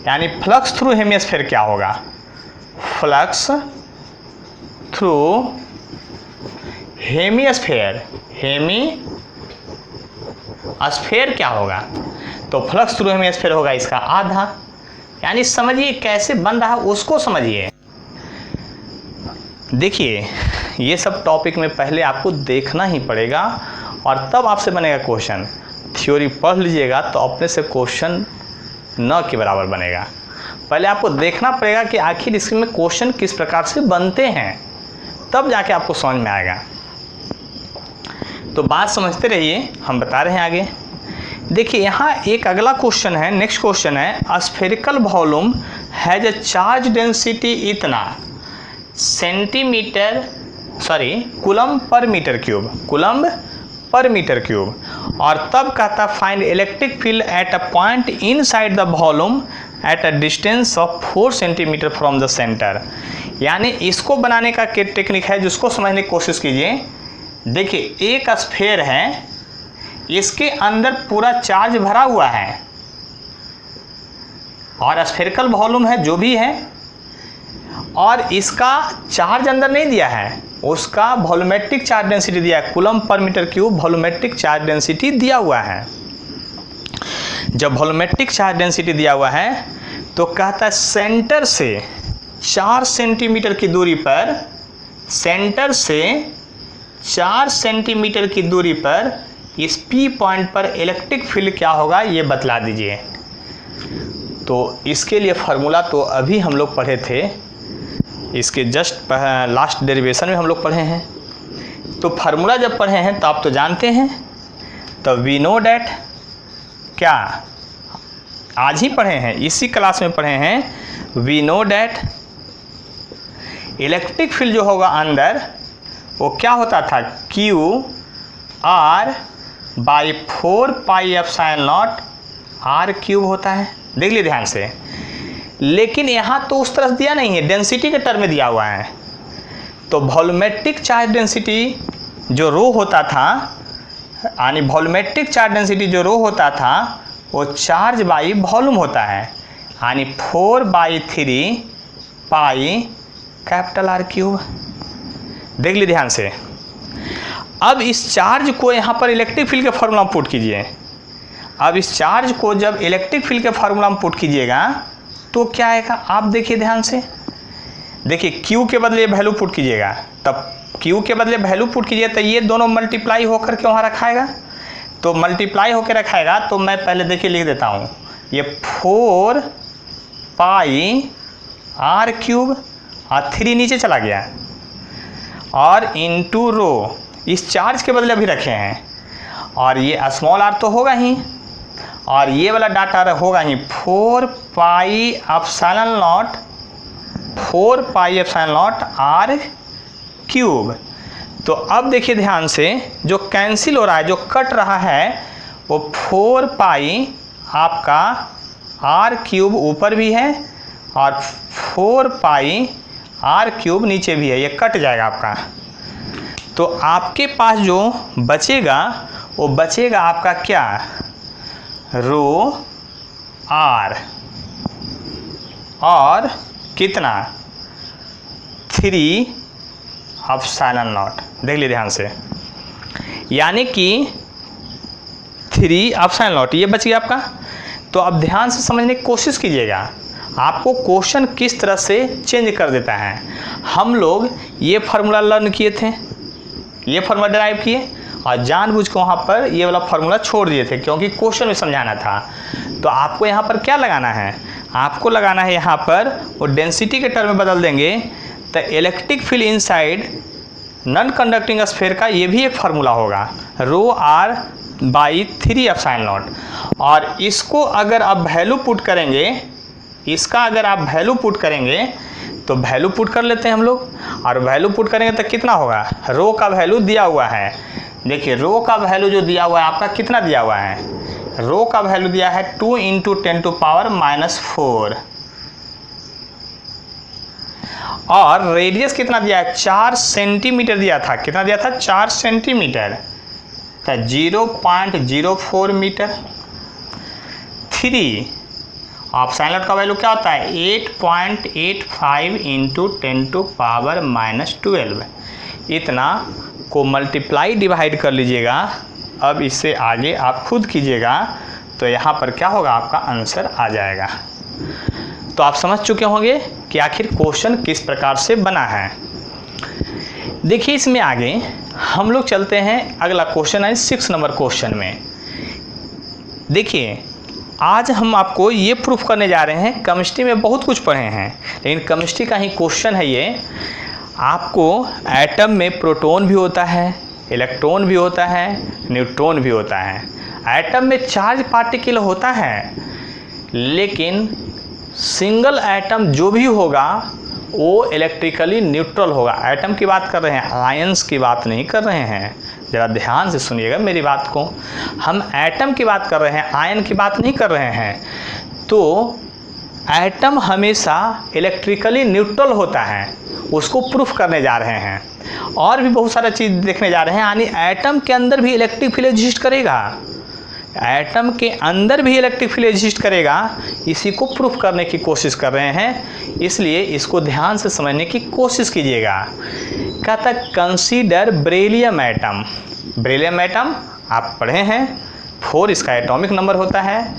यानी फ्लक्स थ्रू हेमिस्फीयर क्या होगा, फ्लक्स थ्रू हेमिस्फीयर, हेमिस्फीयर क्या होगा, तो फ्लक्स थ्रू हेमिस्फीयर होगा इसका आधा। यानी समझिए कैसे बन रहा है उसको समझिए। देखिए ये सब टॉपिक में पहले आपको देखना ही पड़ेगा और तब आपसे बनेगा क्वेश्चन। थ्योरी पढ़ लीजिएगा तो अपने से क्वेश्चन न के बराबर बनेगा। पहले आपको देखना पड़ेगा कि आखिर इसमें क्वेश्चन किस प्रकार से बनते हैं, तब जाके आपको समझ में आएगा। तो बात समझते रहिए, हम बता रहे हैं आगे। देखिए यहाँ एक अगला क्वेश्चन है, नेक्स्ट क्वेश्चन है, spherical volume has a charge density इतना कूलम पर मीटर क्यूब, और तब कहता find electric field at a point inside the volume at a distance of 4 centimetre from the centre. यानी इसको बनाने का टेक्निक है जिसको समझने की कोशिश कीजिए। देखिए एक स्फीयर है, इसके अंदर पूरा चार्ज भरा हुआ है और स्फेरिकल वॉल्यूम है जो भी है, और इसका चार्ज अंदर नहीं दिया है, उसका वॉल्यूमेट्रिक चार्ज डेंसिटी दिया है, कूलम पर metre cube volumetric charge density दिया हुआ है। जब वॉल्यूमेट्रिक चार्ज डेंसिटी दिया हुआ है तो कहता है सेंटर से 4 सेंटीमीटर की दूरी पर, सेंटर से 4 सेंटीमीटर की दूरी पर इस P पॉइंट पर इलेक्ट्रिक फील्ड क्या होगा ये बतला दीजिए। तो इसके लिए फार्मूला तो अभी हम लोग पढ़े थे, इसके जस्ट लास्ट डेरिवेशन में हम लोग पढ़े हैं। तो फार्मूला जब पढ़े हैं तो आप तो जानते हैं, तो वी नो डैट, क्या आज ही पढ़े हैं, इसी क्लास में पढ़े हैं, we know that electric field जो होगा अंदर वो क्या होता था, Q R by 4 pi epsilon naught R cube होता है। देख लीजिए ध्यान से, लेकिन यहाँ तो उस तरह दिया नहीं है, डेंसिटी के टर्म में दिया हुआ है। तो वॉल्यूमेट्रिक चार्ज डेंसिटी जो रो होता था, यानी वॉल्यूमेट्रिक चार्ज डेंसिटी जो रो होता था वो चार्ज बाई वॉल्यूम होता है, यानी 4/3 पाई कैपिटल R क्यूब। देख लीजिए ध्यान से। अब इस चार्ज को यहाँ पर इलेक्ट्रिक फील्ड के फार्मूला में पुट कीजिए। अब इस चार्ज को जब इलेक्ट्रिक फील्ड के फार्मूला में पुट कीजिएगा तो क्या आएगा, आप देखिए ध्यान से। देखिए Q के बदले वैल्यू पुट कीजिएगा, तब Q के बदले वैल्यू पुट कीजिए तो ये दोनों मल्टीप्लाई होकर के वहाँ रखाएगा। तो मल्टीप्लाई होकर रखाएगा तो मैं पहले देखिए लिख देता हूँ, ये 4 पाई R क्यूब और 3 नीचे चला गया, और इंटू रो, इस चार्ज के बदले अभी रखे हैं, और ये स्मॉल r तो होगा ही, और ये वाला डाटा होगा ही 4 pi epsilon naught R cube. तो अब देखिए ध्यान से, जो कैंसिल हो रहा है, जो कट रहा है, वो 4 पाई आपका R क्यूब ऊपर भी है और 4 पाई R क्यूब नीचे भी है, ये कट जाएगा आपका। तो आपके पास जो बचेगा वो बचेगा आपका क्या, रो R और कितना 3 एप्सिलॉन नॉट। देख लीजिए ध्यान से, यानी कि 3 एप्सिलॉन नॉट ये बच गया आपका। तो अब ध्यान से समझने की कोशिश कीजिएगा, आपको क्वेश्चन किस तरह से चेंज कर देता है। हम लोग ये फार्मूला लर्न किए थे, ये फार्मूला ड्राइव किए, और जानबूझ के वहाँ पर ये वाला फार्मूला छोड़ दिए थे क्योंकि क्वेश्चन में समझाना था। तो आपको यहाँ पर क्या लगाना है, आपको लगाना है यहाँ पर, वो डेंसिटी के टर्म में बदल देंगे। तो electric field inside non conducting sphere का ये भी एक फार्मूला होगा, ρr/3ε0। और इसको अगर आप वैल्यू पुट करेंगे, इसका अगर आप वैल्यू पुट करेंगे तो वैल्यू पुट कर लेते हैं हम लोग, और वैल्यू पुट करेंगे तो कितना होगा, रो का वैल्यू दिया हुआ है। देखिए रो का वैल्यू जो दिया हुआ है आपका कितना दिया हुआ है, रो का वैल्यू दिया है 2 × 10⁻⁻⁴, और रेडियस कितना दिया है, 4 सेंटीमीटर दिया था। कितना दिया था, 4 सेंटीमीटर, तो 0.04 मीटर। 3 आप साइनलेट का वैल्यू क्या होता है, 8.85 × 10⁻⁻12। इतना को मल्टीप्लाई डिवाइड कर लीजिएगा। अब इससे आगे आप खुद कीजिएगा तो यहाँ पर क्या होगा, आपका आंसर आ जाएगा। तो आप समझ चुके होंगे कि आखिर क्वेश्चन किस प्रकार से बना है। देखिए इसमें आगे हम लोग चलते हैं, अगला क्वेश्चन है 6 नंबर क्वेश्चन में। देखिए आज हम आपको ये प्रूफ करने जा रहे हैं, केमिस्ट्री में बहुत कुछ पढ़े हैं लेकिन केमिस्ट्री का ही क्वेश्चन है ये। आपको एटम में प्रोटॉन भी होता है, इलेक्ट्रॉन भी होता है, न्यूट्रॉन भी होता है। एटम में चार्ज पार्टिकल होता है, लेकिन सिंगल एटम जो भी होगा वो इलेक्ट्रिकली न्यूट्रल होगा। एटम की बात कर रहे हैं, आयंस की बात नहीं कर रहे हैं। ज़रा ध्यान से सुनिएगा मेरी बात को, हम एटम की बात कर रहे हैं, आयन की बात नहीं कर रहे हैं। तो एटम हमेशा इलेक्ट्रिकली न्यूट्रल होता है, उसको प्रूफ करने जा रहे हैं। और भी बहुत सारा चीज़ देखने जा रहे हैं, यानी एटम के अंदर भी इलेक्ट्रिक फील्ड एग्जिस्ट करेगा, एटम के अंदर भी इलेक्ट्रिक फील्ड एग्जिस्ट करेगा। इसी को प्रूफ करने की कोशिश कर रहे हैं, इसलिए इसको ध्यान से समझने की कोशिश कीजिएगा। कहता है consider beryllium atom. Beryllium atom आप पढ़े हैं, 4 इसका एटॉमिक नंबर होता है,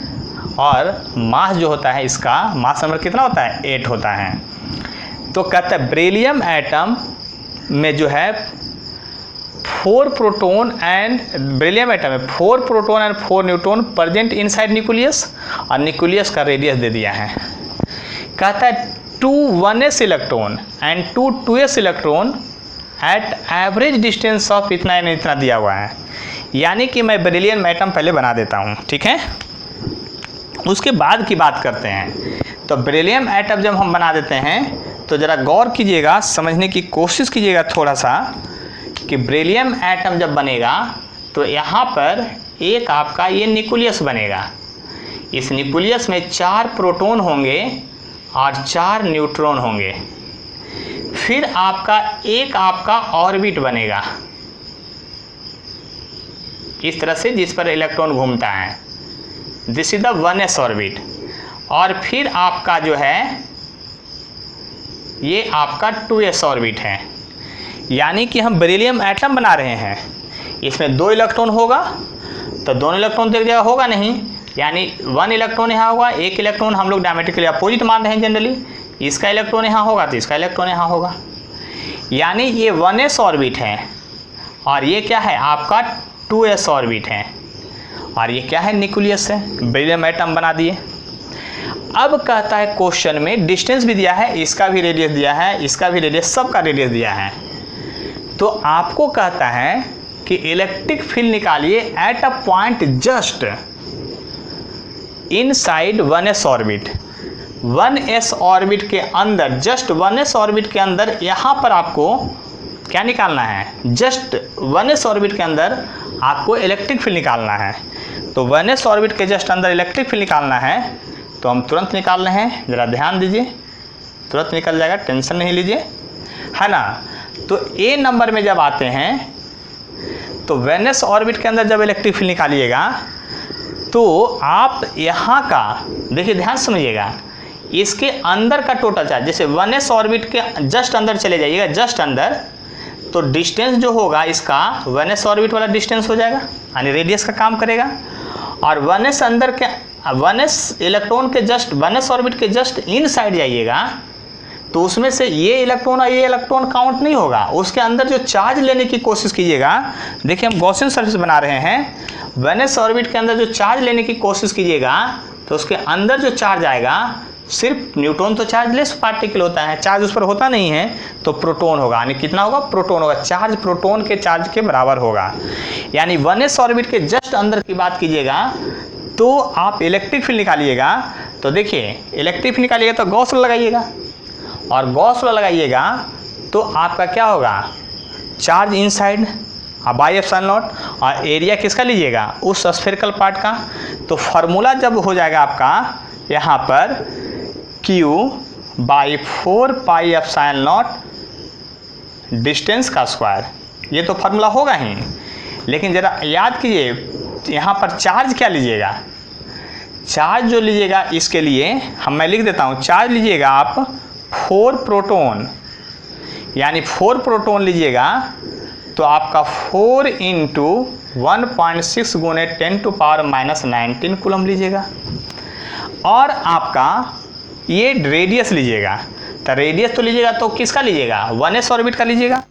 और मास जो होता है इसका मास नंबर कितना होता है, 8 होता है। तो कहता है बेरिलियम एटम में जो है 4 प्रोटॉन एंड बेरिलियम एटम में 4 proton and 4 neutron present inside nucleus, और न्यूक्लियस का रेडियस दे दिया है। कहता है 2 1s electron and 2 2s electron at average distance of इतना इतना दिया हुआ है। यानी कि मैं बेरिलियम एटम पहले बना देता हूँ, ठीक है, उसके बाद की बात करते हैं। तो बेरिलियम एटम जब हम बना देते हैं तो ज़रा गौर कीजिएगा, समझने की कोशिश कीजिएगा थोड़ा सा, कि बेरिलियम एटम जब बनेगा तो यहाँ पर एक आपका ये न्यूक्लियस बनेगा। इस न्यूक्लियस में 4 प्रोटॉन होंगे और 4 न्यूट्रॉन होंगे। फिर आपका ऑर्बिट बनेगा इस तरह से, जिस पर इलेक्ट्रॉन घूमता है, this is the 1s orbit. और फिर आपका जो है ये आपका 2s ऑर्बिट है। यानी कि हम बेरिलियम एटम बना रहे हैं, इसमें 2 इलेक्ट्रॉन होगा, तो दोनों इलेक्ट्रॉन तो एक जगह होगा नहीं, यानी 1 इलेक्ट्रॉन यहाँ होगा, 1 इलेक्ट्रॉन हम लोग डायमेट्रिकली अपोजिट मान रहे हैं जनरली, इसका इलेक्ट्रॉन यहाँ होगा तो इसका इलेक्ट्रॉन यहाँ होगा। यानी ये 1s ऑर्बिट है, और ये क्या है आपका 2s ऑर्बिट है, और ये क्या है, न्यूक्लियस है। बेरिलियम एटम बना दिए। अब कहता है क्वेश्चन में डिस्टेंस भी दिया है, इसका भी रेडियस दिया है, इसका भी रेडियस, सबका रेडियस दिया है। तो आपको कहता है कि इलेक्ट्रिक फील्ड निकालिए at a point just inside 1s orbit. 1s orbit के अंदर, जस्ट 1s ऑर्बिट के अंदर यहाँ पर आपको क्या निकालना है, जस्ट 1s ऑर्बिट के अंदर आपको इलेक्ट्रिक फील्ड निकालना है। तो 1s ऑर्बिट के जस्ट अंदर इलेक्ट्रिक फील्ड निकालना है, तो हम तुरंत निकाल रहे हैं, ज़रा ध्यान दीजिए, तुरंत निकल जाएगा, टेंशन नहीं लीजिए, है ना। तो ए नंबर में जब आते हैं तो 1s ऑर्बिट के अंदर जब इलेक्ट्रिक फील्ड निकालिएगा तो आप यहाँ का देखिए, ध्यान सुनिएगा, इसके अंदर का टोटल चार्ज, जैसे 1s ऑर्बिट के जस्ट अंदर चले जाइएगा, जस्ट अंदर, तो डिस्टेंस जो होगा इसका 1s ऑर्बिट वाला डिस्टेंस हो जाएगा, यानी रेडियस का काम करेगा। और 1s अंदर के 1s इलेक्ट्रॉन के जस्ट 1s ऑर्बिट के जस्ट इन साइड जाइएगा तो उसमें से ये इलेक्ट्रॉन और ये इलेक्ट्रॉन काउंट नहीं होगा, उसके अंदर जो चार्ज लेने की कोशिश कीजिएगा। देखिए हम गॉसियन सरफेस बना रहे हैं, 1s ऑर्बिट के अंदर जो चार्ज लेने की कोशिश कीजिएगा तो उसके अंदर जो चार्ज आएगा सिर्फ न्यूट्रॉन तो चार्जलेस पार्टिकल होता है, चार्ज उस पर होता नहीं है, तो प्रोटॉन होगा, यानी कितना होगा, प्रोटॉन होगा, चार्ज प्रोटॉन के चार्ज के बराबर होगा। यानी 1s ऑर्बिट के जस्ट अंदर की बात कीजिएगा तो आप इलेक्ट्रिक फील्ड निकालिएगा, तो देखिए इलेक्ट्रिक फील्ड निकालिएगा तो गॉस लॉ लगाइएगा, और गॉस लॉ लगाइएगा तो आपका क्या होगा, charge inside by epsilon not, और एरिया किसका लीजिएगा, उस स्फेरिकल पार्ट का। तो फार्मूला जब हो जाएगा आपका यहाँ पर Q by 4 pi epsilon not distance का स्क्वायर, ये तो फार्मूला होगा ही। लेकिन ज़रा याद कीजिए यहाँ पर चार्ज क्या लीजिएगा, चार्ज जो लीजिएगा इसके लिए मैं लिख देता हूँ, चार्ज लीजिएगा आप 4 प्रोटॉन, यानी 4 प्रोटॉन लीजिएगा तो आपका 4 इंटू 1.6 गुने 10⁻⁻19 कूलम लीजिएगा। और आपका ये रेडियस लीजिएगा, तो रेडियस तो लीजिएगा तो किसका लीजिएगा, 1s ऑर्बिट का लीजिएगा।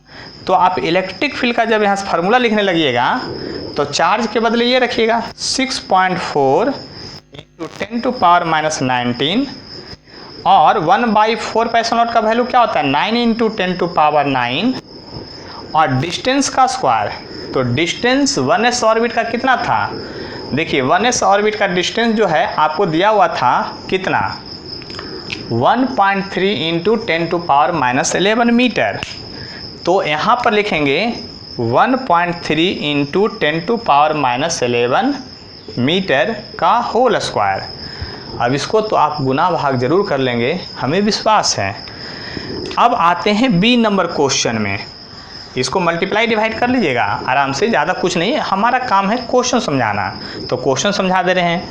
तो आप इलेक्ट्रिक फील्ड का जब यहाँ से फार्मूला लिखने लगिएगा तो चार्ज के बदले ये रखिएगा 6.4 इंटू 10⁻⁻19, और 1/4 एप्सिलॉन नॉट का वैल्यू क्या होता है, 9 इंटू 10⁻9, और डिस्टेंस का स्क्वायर, तो डिस्टेंस 1s ऑर्बिट का कितना था, देखिए 1s ऑर्बिट का डिस्टेंस जो है आपको दिया हुआ था कितना, 1.3 इंटू 10⁻11 मीटर। तो यहाँ पर लिखेंगे 1.3 इंटू 10⁻11 मीटर का होल स्क्वायर। अब इसको तो आप गुना भाग जरूर कर लेंगे, हमें विश्वास है। अब आते हैं बी नंबर क्वेश्चन में, इसको मल्टीप्लाई डिवाइड कर लीजिएगा आराम से, ज़्यादा कुछ नहीं, हमारा काम है क्वेश्चन समझाना, तो क्वेश्चन समझा दे रहे हैं।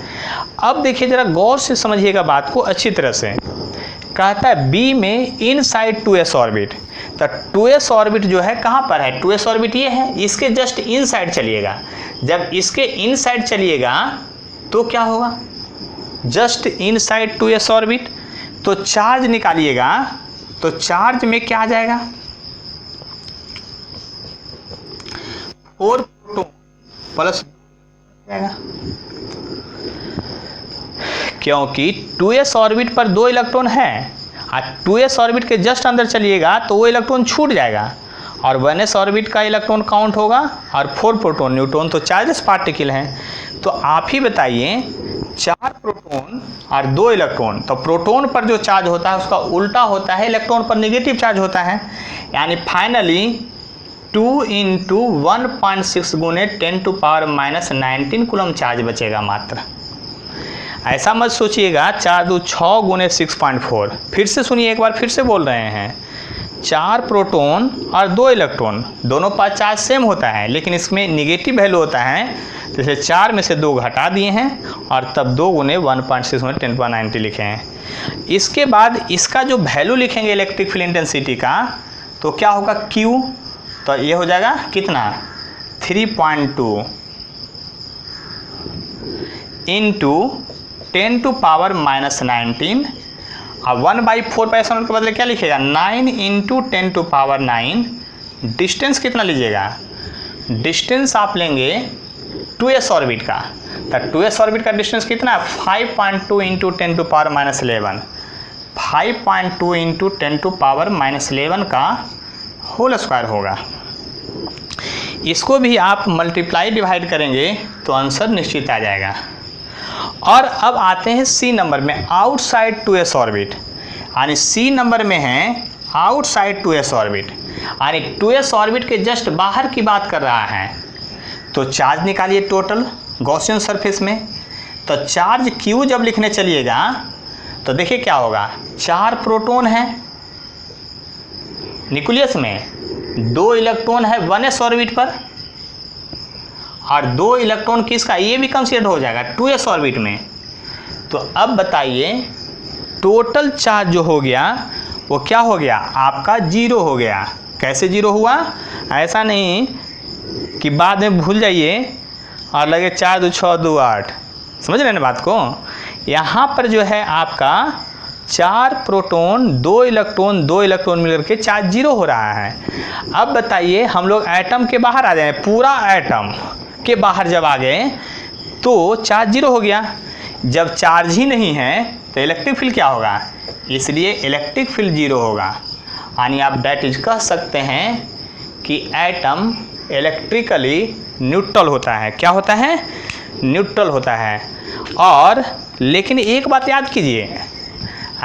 अब देखिए ज़रा गौर से समझिएगा बात को अच्छी तरह से। कहता है बी में इनसाइड 2s ऑर्बिट, तो 2s ऑर्बिट जो है कहाँ पर है, 2s ऑर्बिट ये है, इसके जस्ट इनसाइड चलिएगा। जब इसके इनसाइड चलिएगा तो क्या होगा, जस्ट इनसाइड 2s ऑर्बिट, तो चार्ज निकालिएगा, तो चार्ज में क्या आ जाएगा, 4 प्रोटॉन प्लस जाएगा, क्योंकि 2s ऑर्बिट पर 2 इलेक्ट्रॉन है, और 2s ऑर्बिट के जस्ट अंदर चलिएगा तो वो इलेक्ट्रॉन छूट जाएगा, और 1s ऑर्बिट का इलेक्ट्रॉन काउंट होगा, और 4 प्रोटॉन, न्यूट्रॉन तो चार्जेस पार्टिकल हैं। तो आप ही बताइए 4 प्रोटॉन और 2 इलेक्ट्रॉन, तो प्रोटॉन पर जो चार्ज होता है उसका उल्टा होता है, इलेक्ट्रॉन पर नेगेटिव चार्ज होता है, यानी फाइनली 2 इंटू 1.6 गुने 10⁻⁻19 कूलम चार्ज बचेगा मात्र। ऐसा मत सोचिएगा 4 2 6 गुने 6.4, फिर से सुनिए एक बार, फिर से बोल रहे हैं, 4 प्रोटॉन और 2 इलेक्ट्रॉन, दोनों पास चार्ज सेम होता है, लेकिन इसमें निगेटिव वैल्यू होता है, जैसे 4 में से 2 घटा दिए हैं और तब 2 गुने 1.6 गुने 10⁻90 लिखे हैं। इसके बाद इसका जो वैल्यू लिखेंगे इलेक्ट्रिक फील्ड इंटेंसिटी का, तो क्या होगा, Q, तो ये हो जाएगा कितना, 3.2 इंटू 10⁻⁻19, और 1/4 एप्सिलॉन के बदले क्या लिखेगा, 9 इंटू 10⁻9, डिस्टेंस कितना लीजिएगा, डिस्टेंस आप लेंगे 2s ऑर्बिट का, तो 2s ऑर्बिट का डिस्टेंस कितना है, 5.2 इंटू 10⁻11, 5.2 इंटू 10⁻11 का होल स्क्वायर होगा। इसको भी आप मल्टीप्लाई डिवाइड करेंगे तो आंसर निश्चित आ जाएगा। और अब आते हैं सी नंबर में, आउटसाइड 2s ऑर्बिट, यानी सी नंबर में है आउटसाइड 2s ऑर्बिट, यानी 2s ऑर्बिट के जस्ट बाहर की बात कर रहा है। तो चार्ज निकालिए टोटल गॉसियन सरफेस में, तो चार्ज Q जब लिखने चलिएगा तो देखिए क्या होगा, 4 प्रोटॉन है न्यूक्लियस में, 2 इलेक्ट्रॉन है 1s ऑर्बिट पर, और 2 इलेक्ट्रॉन किसका, ये भी कंसीडर हो जाएगा 2s ऑर्बिट में। तो अब बताइए टोटल चार्ज जो हो गया वो क्या हो गया, आपका 0 हो गया। कैसे 0 हुआ, ऐसा नहीं कि बाद में भूल जाइए और लगे 4 2 6 2 8, समझ रहे हैं ना बात को। यहाँ पर जो है आपका 4 प्रोटॉन 2 इलेक्ट्रॉन मिलकर के चार्ज 0 हो रहा है। अब बताइए हम लोग एटम के बाहर आ जाए, पूरा एटम के बाहर जब आ गए तो चार्ज 0 हो गया। जब चार्ज ही नहीं है तो इलेक्ट्रिक फील्ड क्या होगा, इसलिए इलेक्ट्रिक फील्ड 0 होगा। यानी आप दैट इज कह सकते हैं कि एटम इलेक्ट्रिकली न्यूट्रल होता है। क्या होता है, न्यूट्रल होता है। और लेकिन एक बात याद कीजिए,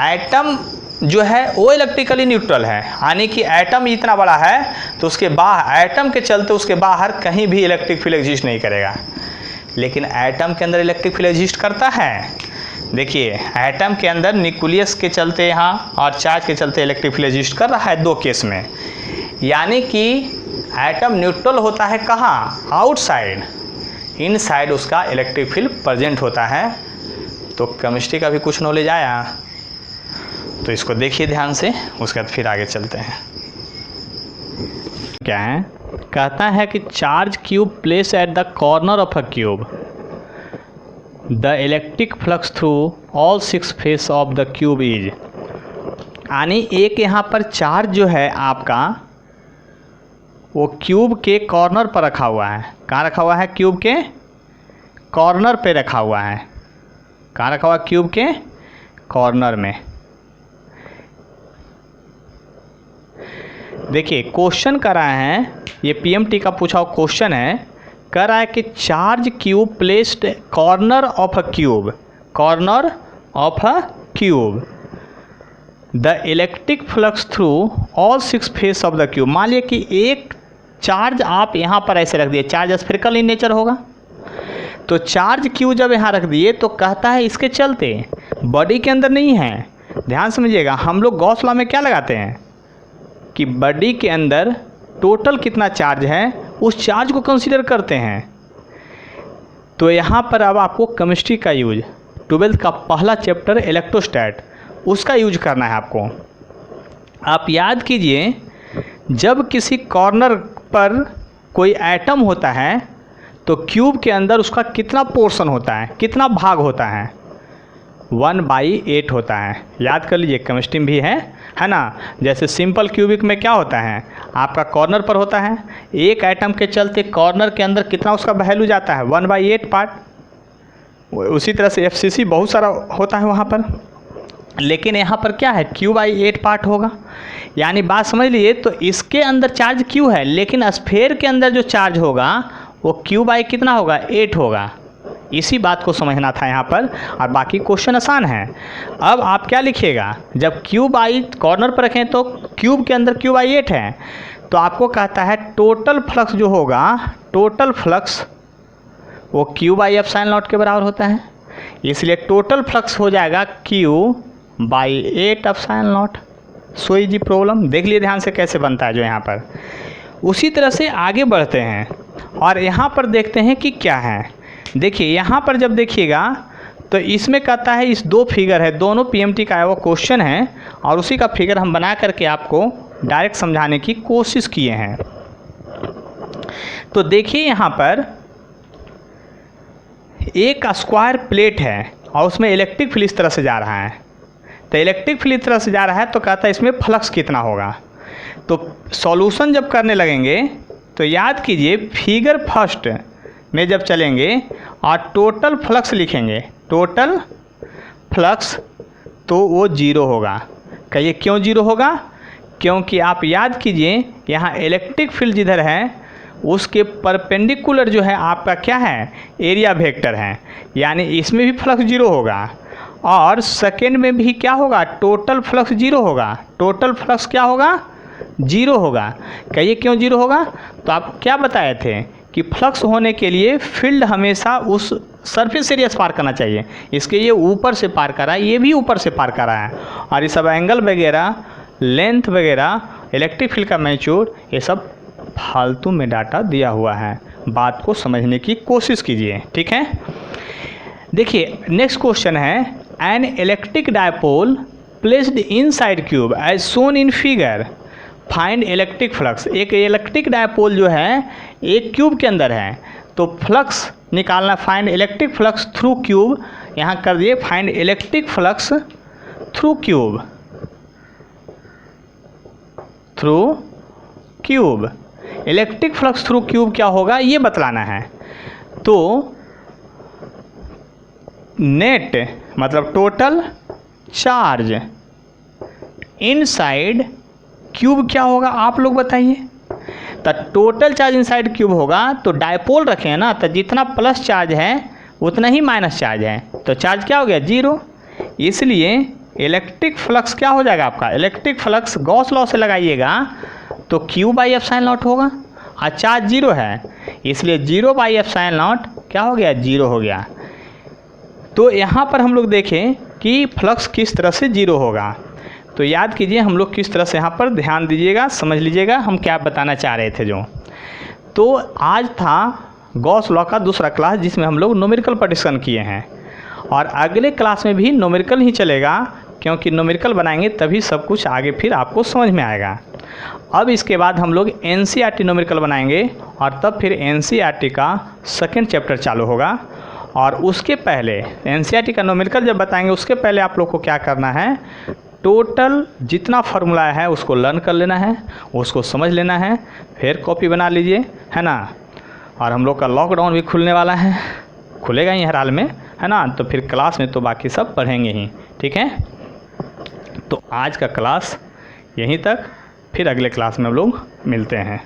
एटम जो है वो इलेक्ट्रिकली न्यूट्रल है, यानी कि एटम इतना बड़ा है तो उसके बाहर, एटम के चलते उसके बाहर कहीं भी इलेक्ट्रिक फील्ड एग्जिस्ट नहीं करेगा। लेकिन एटम के अंदर इलेक्ट्रिक फील्ड एग्जिस्ट करता है। देखिए एटम के अंदर न्यूक्लियस के चलते यहाँ और चार्ज के चलते इलेक्ट्रिक फील्ड एग्जिस्ट कर रहा है 2 केस में। यानी कि एटम न्यूट्रल होता है कहाँ, आउटसाइड। इनसाइड उसका इलेक्ट्रिक फील्ड प्रेजेंट होता है। तो केमिस्ट्री का भी कुछ नॉलेज आया, तो इसको देखिए ध्यान से, उसके बाद फिर आगे चलते हैं। क्या है, कहता है कि charge cube place at the corner of a cube, the electric flux through all 6 face of the cube is. यानी एक यहाँ पर चार्ज जो है आपका वो क्यूब के कॉर्नर पर रखा हुआ है। कहाँ रखा हुआ है, क्यूब के कॉर्नर पे रखा हुआ है। कहाँ रखा हुआ, क्यूब के कॉर्नर में। देखिए क्वेश्चन कर रहा है, ये पीएमटी का पूछा हुआ क्वेश्चन है, कह रहा है कि charge cube placed corner of a cube, corner of a cube, the electric flux through all 6 face of the cube. मान लिया कि एक चार्ज आप यहाँ पर ऐसे रख दिए, चार्ज स्फेरिकल इन नेचर होगा, तो चार्ज क्यू जब यहाँ रख दिए तो कहता है इसके चलते बॉडी के अंदर नहीं है। ध्यान समझिएगा, हम लोग गॉस लॉ में क्या लगाते हैं कि बॉडी के अंदर टोटल कितना चार्ज है उस चार्ज को कंसीडर करते हैं। तो यहाँ पर अब आपको केमिस्ट्री का यूज, 12th का पहला चैप्टर इलेक्ट्रोस्टैट, उसका यूज करना है आपको। आप याद कीजिए, जब किसी कॉर्नर पर कोई एटम होता है तो क्यूब के अंदर उसका कितना पोर्शन होता है, कितना भाग होता है, 1/8 होता है। याद कर लीजिए, केमिस्ट्री में भी है ना। जैसे सिंपल क्यूबिक में क्या होता है, आपका कॉर्नर पर होता है, एक एटम के चलते कॉर्नर के अंदर कितना उसका वैल्यू जाता है, 1/8 पार्ट। उसी तरह से एफसीसी बहुत सारा होता है वहाँ पर, लेकिन यहाँ पर क्या है, Q/8 पार्ट होगा। यानी बात समझ लिए, तो इसके अंदर चार्ज Q है, लेकिन स्फेयर के अंदर जो चार्ज होगा वो Q/कितना होगा, 8 होगा। इसी बात को समझना था यहाँ पर, और बाकी क्वेश्चन आसान है। अब आप क्या लिखिएगा, जब Q/, कॉर्नर पर रखें तो क्यूब के अंदर Q/8 है, तो आपको कहता है टोटल फ्लक्स जो होगा, टोटल फ्लक्स वो Q/ε0 के बराबर होता है। इसलिए टोटल फ्लक्स हो जाएगा Q/8ε0। सो इजी प्रॉब्लम, देख लिए ध्यान से कैसे बनता है जो यहाँ पर। उसी तरह से आगे बढ़ते हैं और यहाँ पर देखते हैं कि क्या है। देखिए यहाँ पर जब देखिएगा तो इसमें कहता है, इस 2 फिगर है, दोनों पीएमटी का वो क्वेश्चन है, और उसी का फिगर हम बना करके आपको डायरेक्ट समझाने की कोशिश किए हैं। तो देखिए यहाँ पर एक स्क्वायर प्लेट है और उसमें इलेक्ट्रिक फील्ड इस तरह से जा रहा है। तो इलेक्ट्रिक फील्ड इस तरह से जा रहा है तो कहता है इसमें फ्लक्स कितना होगा। तो सॉल्यूशन जब करने लगेंगे तो याद कीजिए, फिगर फर्स्ट में जब चलेंगे और टोटल फ्लक्स लिखेंगे, टोटल फ्लक्स, तो वो 0 होगा। कहिए क्यों 0 होगा, क्योंकि आप याद कीजिए यहाँ इलेक्ट्रिक फील्ड जिधर है उसके परपेंडिकुलर जो है आपका क्या है, एरिया वेक्टर है, यानी इसमें भी फ्लक्स 0 होगा। और सेकेंड में भी क्या होगा, टोटल फ्लक्स 0 होगा। टोटल फ्लक्स क्या होगा, 0 होगा। कहिए क्यों 0 होगा, तो आप क्या बताए थे कि फ्लक्स होने के लिए फील्ड हमेशा उस सरफेस एरिया से पार करना चाहिए। इसके ये ऊपर से पार कर रहा है, ये भी ऊपर से पार कर रहा है, और ये सब एंगल वगैरह, लेंथ वगैरह, इलेक्ट्रिक फील्ड का मैग्नीट्यूड, ये सब फालतू में डाटा दिया हुआ है। बात को समझने की कोशिश कीजिए, ठीक है। देखिए नेक्स्ट क्वेश्चन है, an electric dipole placed inside cube as shown in figure, find electric flux. एक इलेक्ट्रिक डायपोल जो है एक क्यूब के अंदर है, तो फ्लक्स निकालना, find electric flux through cube. यहाँ कर दिए find electric flux through cube, through cube. Electric flux through cube क्या होगा ये बतलाना है। तो नेट मतलब टोटल चार्ज इनसाइड क्यूब क्या होगा आप लोग बताइए। तो टोटल चार्ज इनसाइड क्यूब होगा तो डायपोल रखे हैं ना, तो जितना प्लस चार्ज है उतना ही माइनस चार्ज है, तो चार्ज क्या हो गया 0। इसलिए इलेक्ट्रिक फ्लक्स क्या हो जाएगा आपका, इलेक्ट्रिक फ्लक्स गॉस लॉ से लगाइएगा तो Q बाई एप्सिलॉन नॉट होगा, और चार्ज 0 है इसलिए 0 बाई एप्सिलॉन नॉट क्या हो गया 0 हो गया। तो यहाँ पर हम लोग देखें कि फ्लक्स किस तरह से 0 होगा, तो याद कीजिए हम लोग किस तरह से यहाँ पर ध्यान दीजिएगा, समझ लीजिएगा हम क्या बताना चाह रहे थे जो। तो आज था गॉस लॉ का दूसरा क्लास जिसमें हम लोग न्यूमेरिकल पर डिस्कशन किए हैं, और अगले क्लास में भी न्यूमेरिकल ही चलेगा क्योंकि न्यूमेरिकल बनाएंगे तभी सब कुछ आगे फिर आपको समझ में आएगा। अब इसके बाद हम लोग NCERT न्यूमेरिकल बनाएंगे और तब फिर NCERT का सेकेंड चैप्टर चालू होगा। और उसके पहले NCERT का न्यूमेरिकल जब बताएंगे उसके पहले आप लोग को क्या करना है, टोटल जितना फार्मूला है उसको लर्न कर लेना है, उसको समझ लेना है, फिर कॉपी बना लीजिए, है ना। और हम लोग का लॉकडाउन भी खुलने वाला है, खुलेगा ही हर हाल में, है ना। तो फिर क्लास में तो बाकी सब पढ़ेंगे ही, ठीक है। तो आज का क्लास यहीं तक, फिर अगले क्लास में हम लोग मिलते हैं।